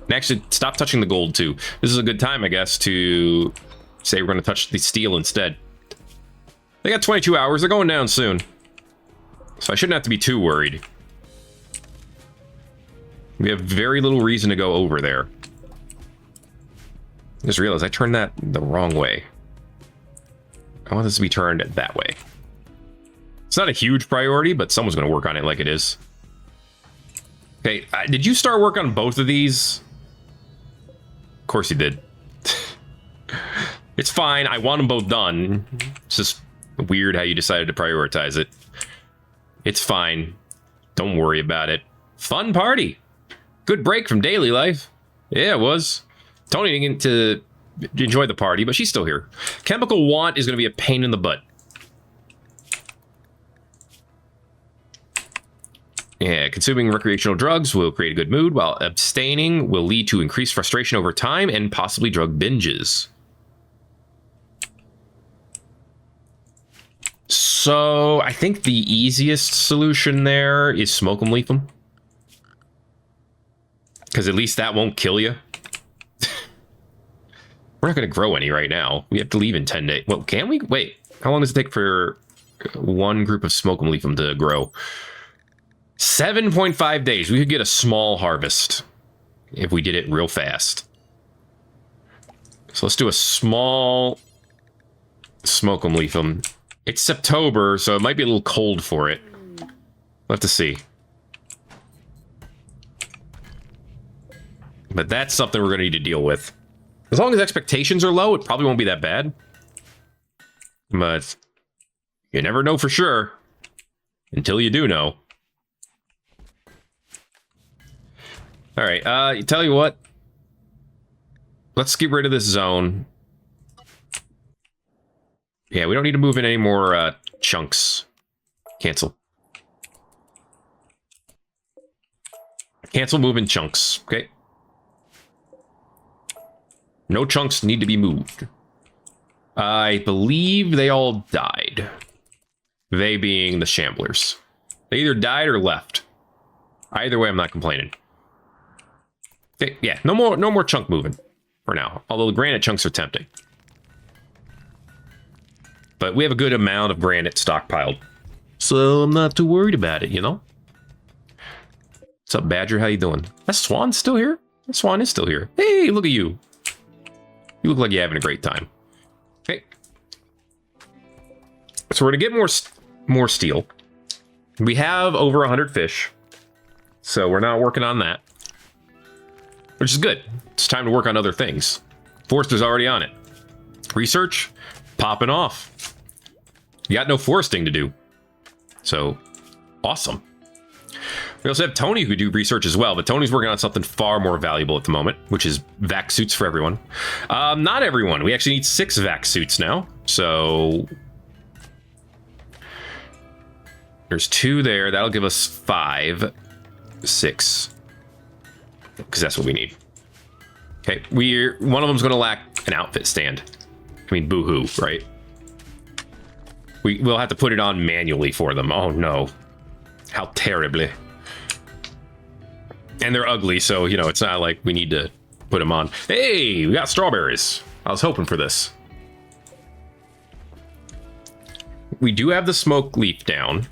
S1: And actually, stop touching the gold, too. This is a good time, I guess, to say we're going to touch the steel instead. They got 22 hours. They're going down soon. So I shouldn't have to be too worried. We have very little reason to go over there. I just realized I turned that the wrong way. I want this to be turned that way. It's not a huge priority, but someone's going to work on it like it is. Okay, did you start work on both of these? Of course you did. It's fine. I want them both done. It's just weird how you decided to prioritize it. It's fine. Don't worry about it. Fun party. Good break from daily life. Yeah, it was. Tony didn't get to enjoy the party, but she's still here. Chemical want is going to be a pain in the butt. Yeah, consuming recreational drugs will create a good mood, while abstaining will lead to increased frustration over time and possibly drug binges. So, I think the easiest solution there is smoke 'em, leaf 'em. Because at least that won't kill you. We're not going to grow any right now. We have to leave in 10 days. Well, can we? Wait, how long does it take for one group of smoke 'em, leaf 'em to grow? 7.5 days. We could get a small harvest if we did it real fast. So let's do a small smoke 'em, leaf 'em. It's September, so it might be a little cold for it. We'll have to see. But that's something we're going to need to deal with. As long as expectations are low, it probably won't be that bad. But you never know for sure until you do know. All right, tell you what. Let's get rid of this zone. Yeah, we don't need to move in any more chunks. Cancel. Cancel move in chunks, okay? No chunks need to be moved. I believe they all died. They being the shamblers. They either died or left. Either way, I'm not complaining. Okay, yeah, no more chunk moving for now. Although the granite chunks are tempting. But we have a good amount of granite stockpiled. So I'm not too worried about it, you know? What's up, Badger? How you doing? That Swan's still here? That Swan is still here. Hey, look at you. You look like you're having a great time. Okay. So we're going to get more steel. We have over 100 fish. So we're not working on that. Which is good. It's time to work on other things. Forrester's already on it. Research, popping off. You got no foresting to do. So, awesome. We also have Tony who do research as well, but Tony's working on something far more valuable at the moment, which is vac suits for everyone. Not everyone. We actually need 6 vac suits now. So, there's 2 there. That'll give us 5, 6. Because that's what we need. Okay, one of them's going to lack an outfit stand. I mean, boo-hoo, right? We'll have to put it on manually for them. Oh, no. How terribly. And they're ugly, so, you know, it's not like we need to put them on. Hey, we got strawberries. I was hoping for this. We do have the smoke leaf down.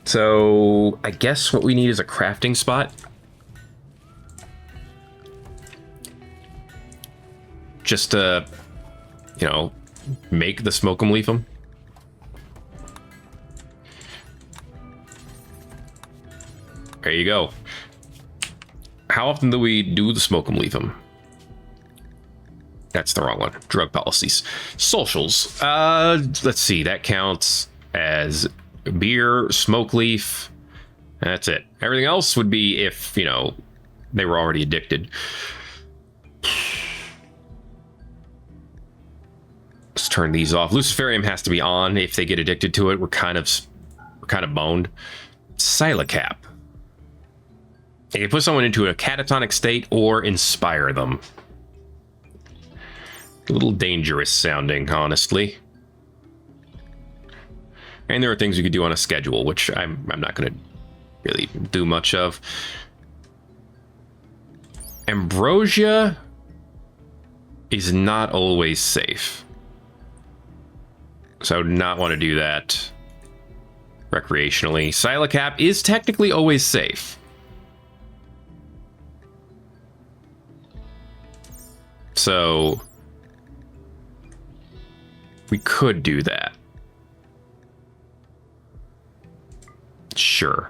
S1: So, I guess what we need is a crafting spot. Just to, you know, make the smoke 'em, leaf 'em. There you go. How often do we do the smoke 'em, leaf 'em? That's the wrong one. Drug policies. Socials. Let's see. That counts as beer, smoke leaf. That's it. Everything else would be if, you know, they were already addicted. Let's turn these off. Luciferium has to be on if they get addicted to it. We're kind of boned. Silacap. It can put someone into a catatonic state or inspire them. A little dangerous sounding, honestly. And there are things you could do on a schedule, which I'm not going to really do much of. Ambrosia is not always safe. So I would not want to do that recreationally. Silacap is technically always safe. So we could do that. Sure.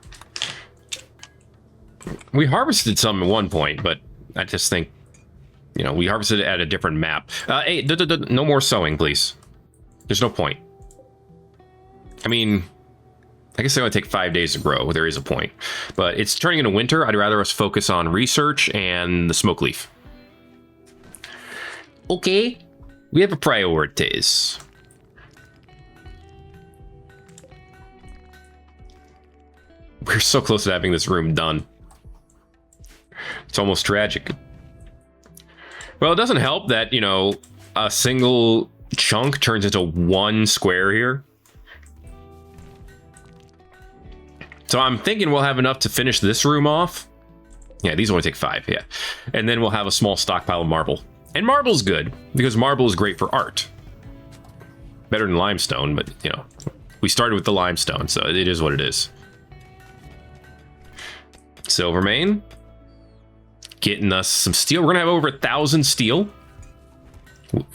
S1: We harvested some at one point, but I just think, you know, we harvested it at a different map. Hey, no more sowing, please. There's no point. I mean, I guess they only take 5 days to grow. There is a point. But it's turning into winter. I'd rather us focus on research and the smoke leaf. Okay. We have a priorities. We're so close to having this room done. It's almost tragic. Well, it doesn't help that, you know, a single chunk turns into one square here. So I'm thinking we'll have enough to finish this room off. Yeah, these only take 5, yeah. And then we'll have a small stockpile of marble. And marble's good, because marble is great for art. Better than limestone, but, you know, we started with the limestone, so it is what it is. Silvermane. Getting us some steel. We're going to have over 1,000 steel.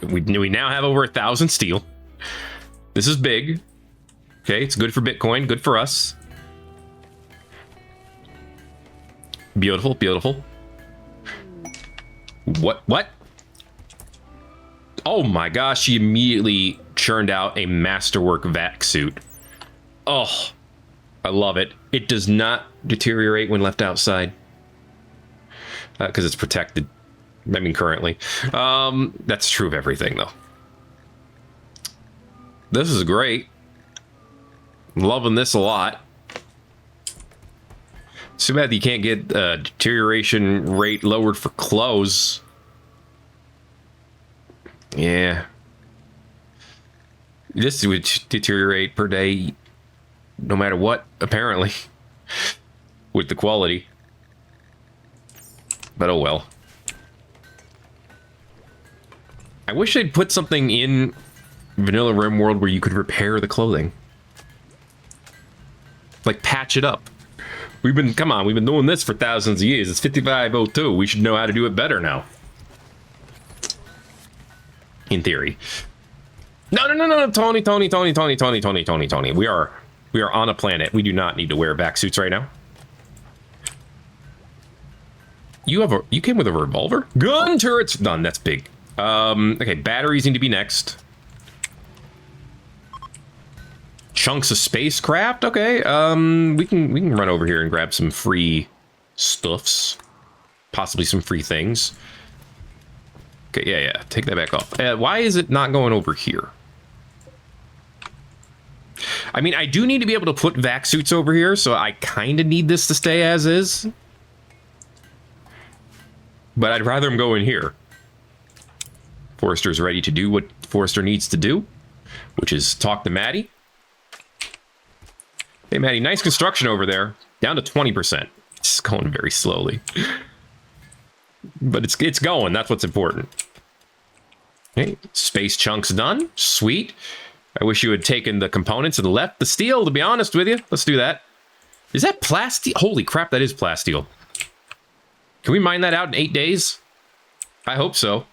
S1: We now have over 1,000 steel. This is big. Okay, it's good for Bitcoin, good for us. Beautiful, beautiful. What? Oh my gosh, she immediately churned out a masterwork vac suit. Oh, I love it. It does not deteriorate when left outside. Because it's protected. I mean, currently. That's true of everything, though. This is great. Loving this a lot. Too bad you can't get deterioration rate lowered for clothes. Yeah. This would deteriorate per day no matter what, apparently. With the quality. But oh well. I wish they'd put something in Vanilla Rimworld where you could repair the clothing. Like, patch it up. We've been doing this for thousands of years. It's 5502. We should know how to do it better now. In theory. No, Tony. We are on a planet. We do not need to wear vac suits right now. You came with a revolver? Gun turrets done. That's big. Okay, batteries need to be next. Chunks of spacecraft. Okay. We can run over here and grab some free stuffs, possibly some free things. Okay, yeah. Take that back off. Why is it not going over here? I mean, I do need to be able to put vac suits over here, so I kind of need this to stay as is. But I'd rather them go in here. Forrester's ready to do what Forrester needs to do, which is talk to Maddie. Hey, Maddie, nice construction over there. Down to 20%. It's going very slowly. But it's going. That's what's important. Okay, space chunks done. Sweet. I wish you had taken the components and left the steel, to be honest with you. Let's do that. Is that plasteel? Holy crap, that is plasteel. Can we mine that out in 8 days? I hope so.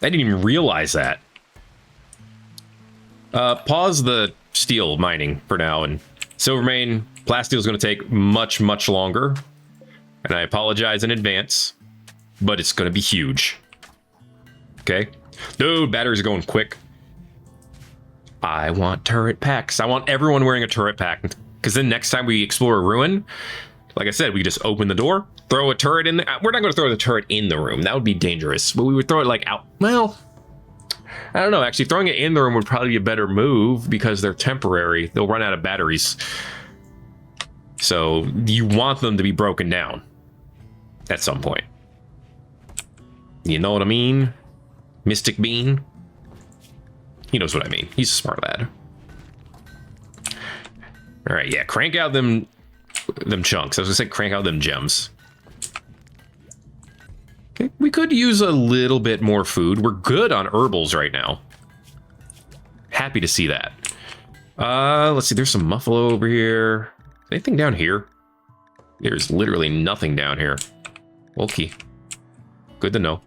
S1: I didn't even realize that. Pause the steel mining for now, and Silvermane, plasteel is going to take much, much longer. And I apologize in advance, but it's going to be huge. Okay. Dude, batteries are going quick. I want turret packs. I want everyone wearing a turret pack. Because then next time we explore a ruin, like I said, we just open the door, throw a turret in there. We're not going to throw the turret in the room. That would be dangerous. But we would throw it like out. Well, I don't know. Actually, throwing it in the room would probably be a better move because they're temporary. They'll run out of batteries. So you want them to be broken down at some point. You know what I mean? Mystic Bean? He knows what I mean. He's a smart lad. All right, yeah, crank out them chunks. I was gonna say crank out them gems. Okay, we could use a little bit more food. We're good on herbals right now. Happy to see that. Let's see, there's some muffalo over here. Anything down here? There's literally nothing down here. Okay. Good to know.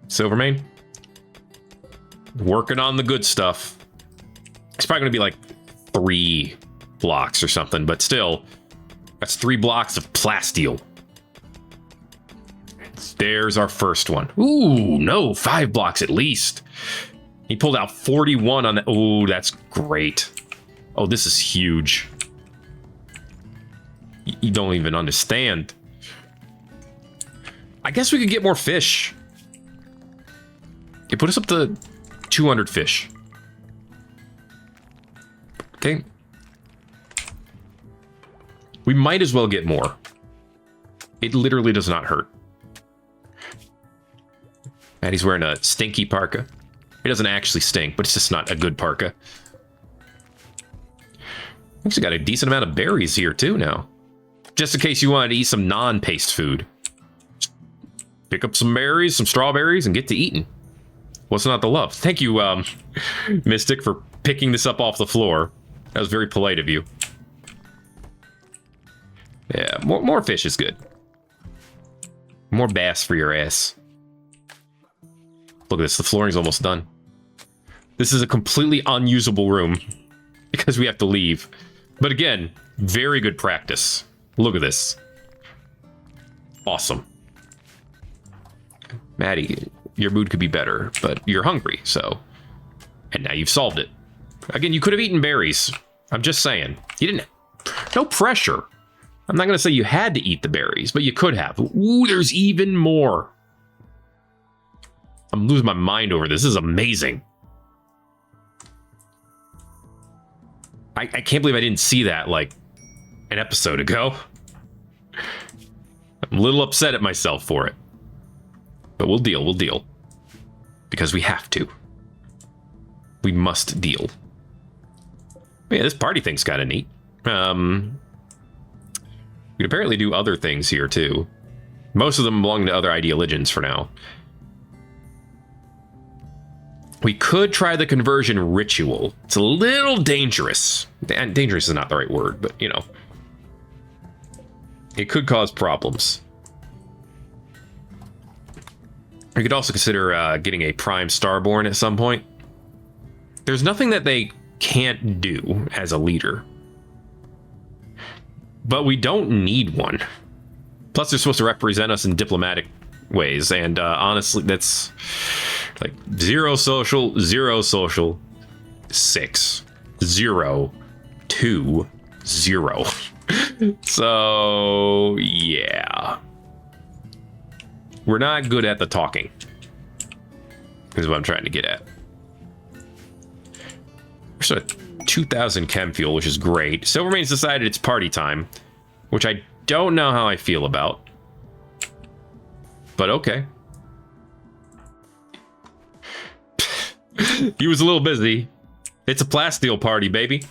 S1: Silvermane. Working on the good stuff. It's probably going to be like 3 blocks or something, but still, that's 3 blocks of plasteel. There's our first one. Ooh, no, 5 blocks at least. He pulled out 41 on that. Ooh, that's great. Oh, this is huge. You don't even understand. I guess we could get more fish. It put us up to 200 fish. Okay. We might as well get more. It literally does not hurt. And he's wearing a stinky parka. It doesn't actually stink, but it's just not a good parka. Actually got a decent amount of berries here too now. Just in case you wanted to eat some non-paste food. Pick up some berries, some strawberries, and get to eating. What's not to love? Thank you, Mystic, for picking this up off the floor. That was very polite of you. Yeah, more fish is good. More bass for your ass. Look at this, the flooring's almost done. This is a completely unusable room because we have to leave. But again, very good practice. Look at this. Awesome. Maddie, your mood could be better, but you're hungry, so... And now you've solved it. Again, you could have eaten berries. I'm just saying. You didn't... No pressure. I'm not going to say you had to eat the berries, but you could have. Ooh, there's even more. I'm losing my mind over this. This is amazing. I can't believe I didn't see that, like, an episode ago. I'm a little upset at myself for it. But we'll deal. Because we have to. We must deal. Yeah, this party thing's kind of neat. We can apparently do other things here, too. Most of them belong to other ideologians for now. We could try the conversion ritual. It's a little dangerous. Dangerous is not the right word, but, you know. It could cause problems. We could also consider getting a Prime Starborn at some point. There's nothing that they can't do as a leader. But we don't need one. Plus, they're supposed to represent us in diplomatic ways. And honestly, that's like 0 social, 0 social, 6, 0, 2, 0. So, yeah. We're not good at the talking. Is what I'm trying to get at. We're sort of 2,000 chem fuel, which is great. Silvermane's decided it's party time, which I don't know how I feel about. But okay. He was a little busy. It's a plasteel party, baby.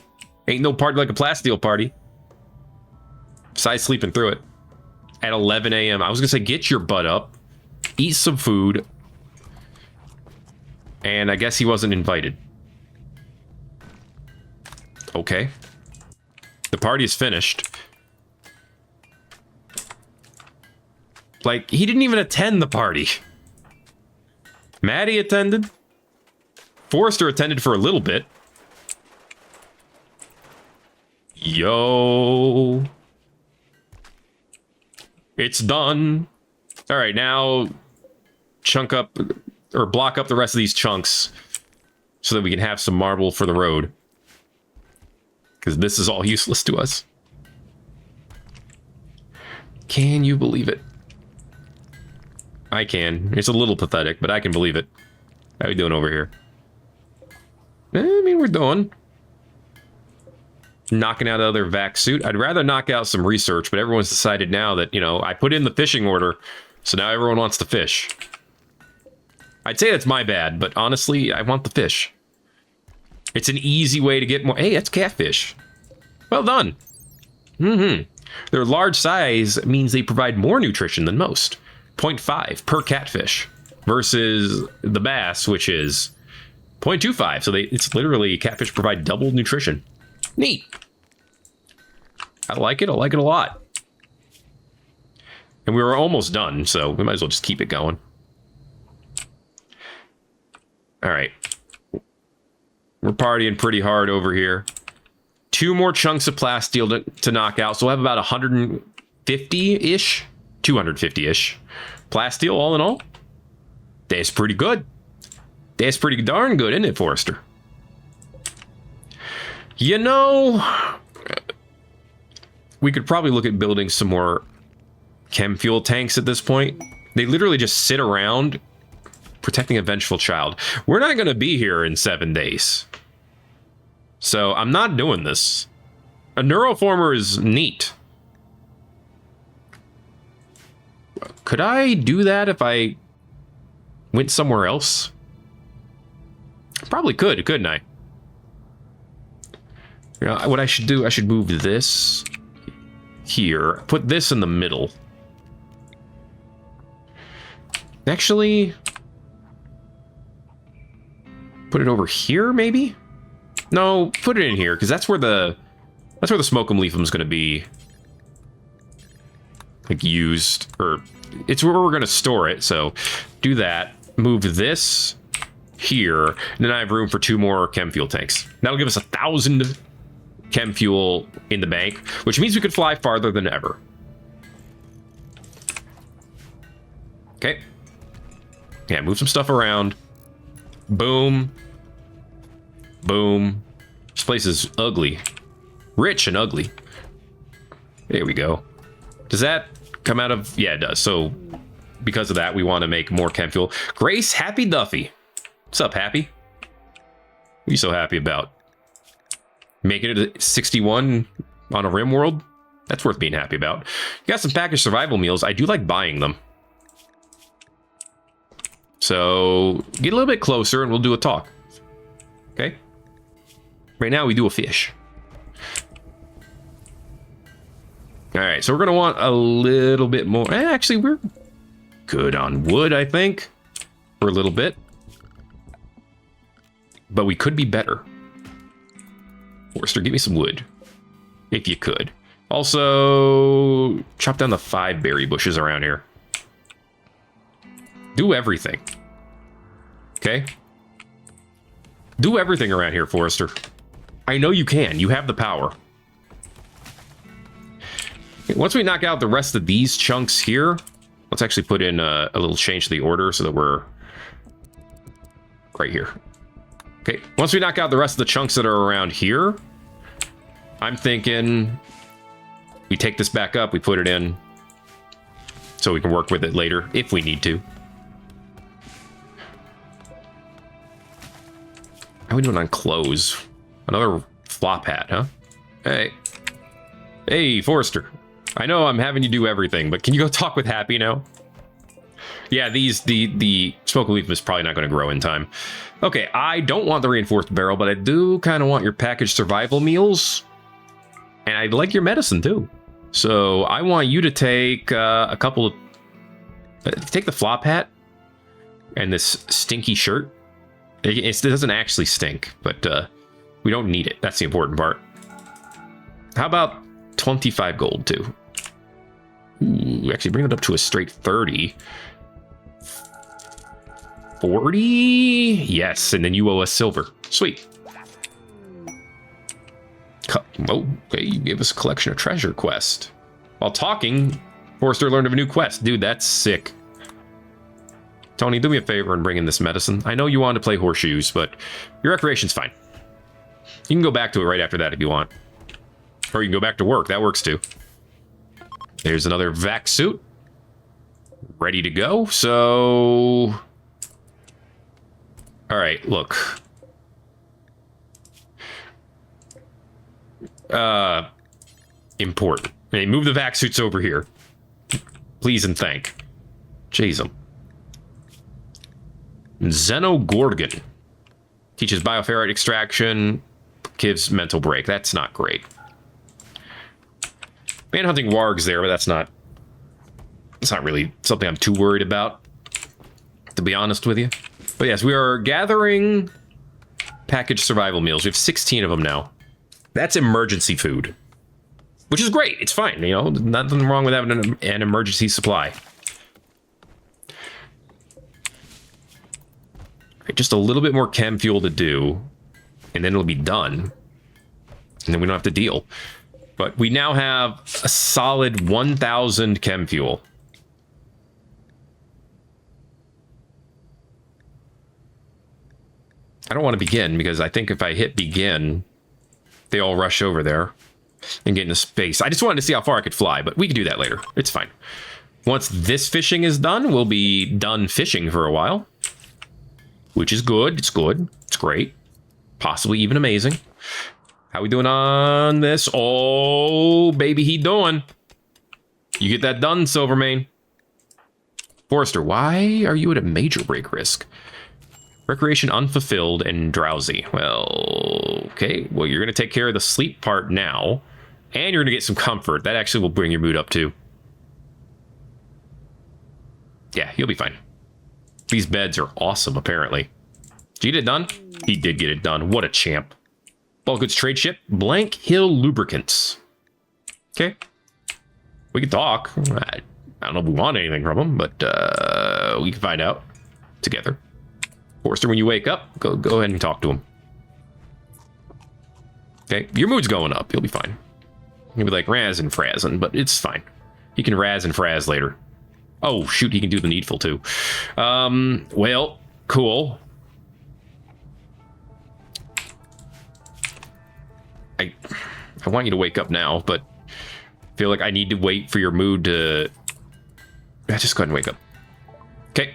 S1: Ain't no party like a plasteel party. Besides sleeping through it. At 11 a.m. I was going to say, get your butt up. Eat some food. And I guess he wasn't invited. Okay. The party is finished. Like, he didn't even attend the party. Maddie attended. Forrester attended for a little bit. Yo. It's done. All right, now chunk up or block up the rest of these chunks so that we can have some marble for the road. Because this is all useless to us. Can you believe it? I can. It's a little pathetic, but I can believe it. How we doing over here? I mean, we're doing. Knocking out another vac suit. I'd rather knock out some research, but everyone's decided now that, you know, I put in the fishing order, so now everyone wants to fish. I'd say that's my bad, but honestly, I want the fish. It's an easy way to get more. Hey, that's catfish. Well done. Their large size means they provide more nutrition than most. 0.5 per catfish versus the bass, which is 0.25. So it's literally catfish provide double nutrition. Neat. I like it. I like it a lot. And we were almost done, so we might as well just keep it going. All right. We're partying pretty hard over here. 2 more chunks of plasteel to knock out. So we'll have about 150-ish, 250-ish plasteel all in all. That's pretty good. That's pretty darn good, isn't it, Forrester? You know, we could probably look at building some more chem fuel tanks at this point. They literally just sit around protecting a vengeful child. We're not going to be here in 7 days. So I'm not doing this. A neuroformer is neat. Could I do that if I went somewhere else? Probably could, couldn't I? You know, what I should do, I should move this here. Put this in the middle. Actually, put it over here, maybe? No, put it in here, because that's where the smoke'em leaf'em's going to be, like, used, or it's where we're going to store it. So do that. Move this here, and then I have room for 2 more chem fuel tanks. That'll give us 1,000 chem fuel in the bank, which means we could fly farther than ever. Okay. Yeah, move some stuff around. Boom. Boom. This place is ugly. Rich and ugly. There we go. Does that come out of... Yeah, it does. So, because of that, we want to make more chem fuel. Grace Happy Duffy. What's up, Happy? What are you so happy about? Making it to 61 on a Rimworld? That's worth being happy about. You got some packaged survival meals. I do like buying them. So, get a little bit closer and we'll do a talk. Okay? Right now, we do a fish. Alright, so we're going to want a little bit more. Actually, we're good on wood, I think. For a little bit. But we could be better. Forrester, give me some wood. If you could. Also, chop down the 5 berry bushes around here. Do everything. Okay? Do everything around here, Forrester. I know you can. You have the power. Once we knock out the rest of these chunks here, let's actually put in a little change to the order so that we're right here. Okay, once we knock out the rest of the chunks that are around here, I'm thinking we take this back up, we put it in so we can work with it later if we need to. How are we doing on clothes? Another flop hat, huh? Hey. Hey, Forrester. I know I'm having you do everything, but can you go talk with Happy now? Yeah, the smoke leaf is probably not going to grow in time. Okay, I don't want the reinforced barrel, but I do kind of want your packaged survival meals. And I'd like your medicine, too. So I want you to take a couple of... take the flop hat and this stinky shirt. It doesn't actually stink, but we don't need it. That's the important part. How about 25 gold, too? Ooh, actually, bring it up to a straight 30. 40? Yes, and then you owe us silver. Sweet. Oh, okay, you gave us a collection of treasure quest. While talking, Forrester learned of a new quest. Dude, that's sick. Tony, do me a favor and bring in this medicine. I know you wanted to play horseshoes, but your recreation's fine. You can go back to it right after that if you want. Or you can go back to work. That works too. There's another vac suit. Ready to go. So... Alright, look. Important. Hey, move the vac suits over here. Please and thank. Jeez, Xenogorgon. Teaches bioferrite extraction. Gives mental break. That's not great. Manhunting wargs there, but that's not... It's not really something I'm too worried about, to be honest with you. But yes, we are gathering packaged survival meals. We have 16 of them now. That's emergency food, which is great. It's fine, you know, nothing wrong with having an emergency supply. Right, just a little bit more chem fuel to do, and then it'll be done. And then we don't have to deal. But we now have a solid 1,000 chem fuel. I don't want to begin, because I think if I hit begin, they all rush over there and get into space. I just wanted to see how far I could fly, but we can do that later. It's fine. Once this fishing is done, we'll be done fishing for a while. Which is good. It's good. It's great. Possibly even amazing. How we doing on this? Oh, baby, he doing. You get that done, Silvermane. Forrester, why are you at a major break risk? Recreation unfulfilled and drowsy. Well, okay. Well, you're going to take care of the sleep part now. And you're going to get some comfort. That actually will bring your mood up, too. Yeah, you'll be fine. These beds are awesome, apparently. Did you get it done? He did get it done. What a champ. Bulk goods trade ship. Blank Hill Lubricants. Okay. We can talk. I don't know if we want anything from them, but we can find out together. Forrester, when you wake up, go ahead and talk to him. Okay, your mood's going up. You'll be fine. You'll be like razz and frazzing, but it's fine. He can razz and frazz later. Oh, shoot, he can do the needful, too. Well, cool. I want you to wake up now, but I feel like I need to wait for your mood to... Just go ahead and wake up. Okay.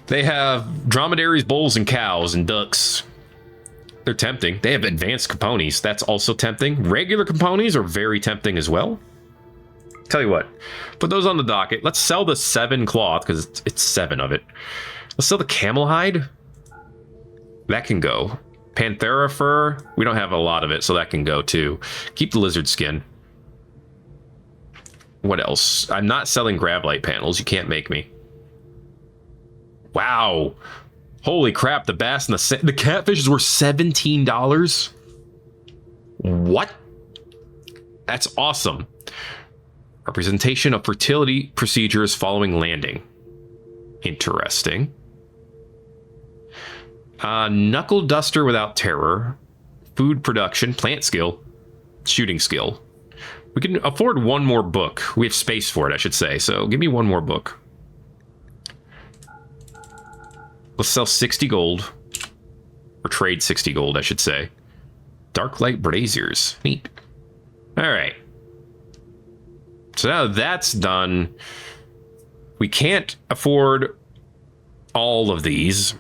S1: They have dromedaries, bulls, and cows, and ducks. They're tempting. They have advanced componies. That's also tempting. Regular componies are very tempting as well. Tell you what, put those on the docket. Let's sell the 7 cloth, because it's 7 of it. Let's sell the camel hide. That can go. Panthera fur. We don't have a lot of it, so that can go too. Keep the lizard skin. What else? I'm not selling gravlite panels. You can't make me. Wow. Holy crap, the bass and the catfishes were $17. What? That's awesome. Representation of fertility procedures following landing. Interesting. Knuckle duster without terror. Food production, plant skill, shooting skill. We can afford one more book. We have space for it, I should say. So give me one more book. Let's sell 60 gold. Or trade 60 gold, I should say. Dark light braziers. Neat. All right. So now that's done. We can't afford all of these,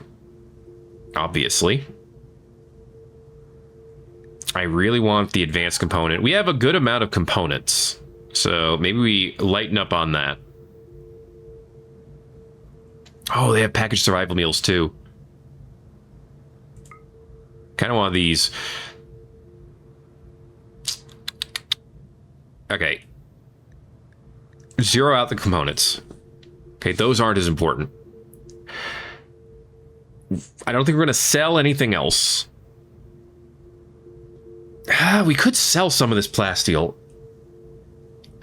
S1: obviously. I really want the advanced component. We have a good amount of components, so maybe we lighten up on that. Oh, they have packaged survival meals too. Kind of want these. Okay. Zero out the components. Okay, those aren't as important. I don't think we're going to sell anything else. We could sell some of this plasteel.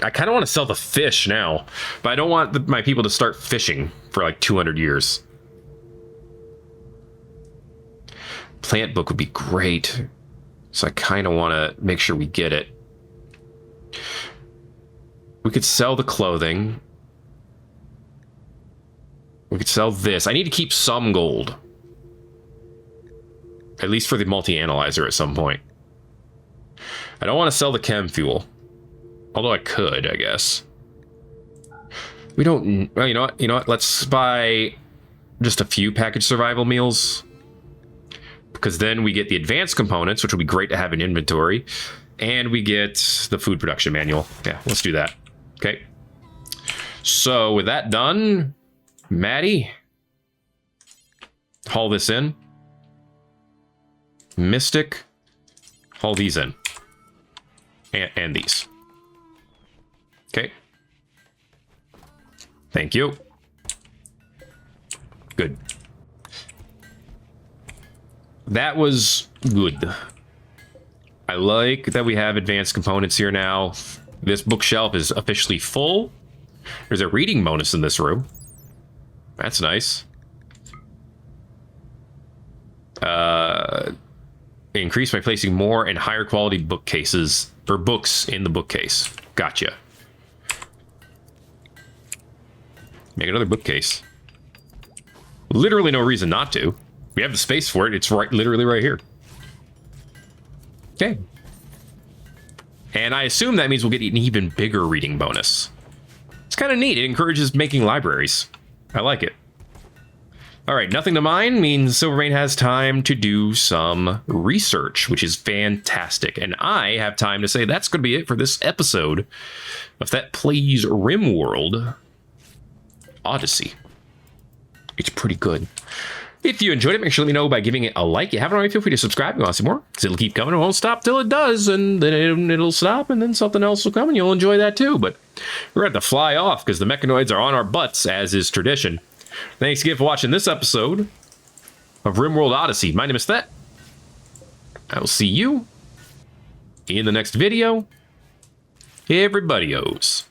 S1: I kind of want to sell the fish now, but I don't want my people to start fishing for like 200 years. Plant book would be great, so I kind of want to make sure we get it. We could sell the clothing. We could sell this. I need to keep some gold. At least for the multi-analyzer at some point. I don't want to sell the chem fuel. Although I could, I guess. We don't... Well, you know what? You know what? Let's buy just a few packaged survival meals. Because then we get the advanced components, which would be great to have in inventory. And we get the food production manual. Yeah, let's do that. Okay. So with that done, Maddie, haul this in. Mystic, haul these in. And these. Okay. Thank you. Good. That was good. I like that we have advanced components here now. This bookshelf is officially full. There's a reading bonus in this room. That's nice. Increase by placing more and higher quality bookcases or books in the bookcase. Gotcha. Make another bookcase. Literally no reason not to. We have the space for it. It's literally right here. Okay. And I assume that means we'll get an even bigger reading bonus. It's kind of neat. It encourages making libraries. I like it. All right, nothing to mine means Silvermane has time to do some research, which is fantastic. And I have time to say that's going to be it for this episode of Thet Plays Rimworld Odyssey. It's pretty good. If you enjoyed it, make sure to let me know by giving it a like. If you haven't already, feel free to subscribe if you want to see more, because it'll keep coming. It won't stop till it does, and then it'll stop, and then something else will come, and you'll enjoy that too. But we're going to have to fly off, because the mechanoids are on our butts, as is tradition. Thanks again for watching this episode of Rimworld Odyssey. My name is Thet. I will see you in the next video. Everybody-os.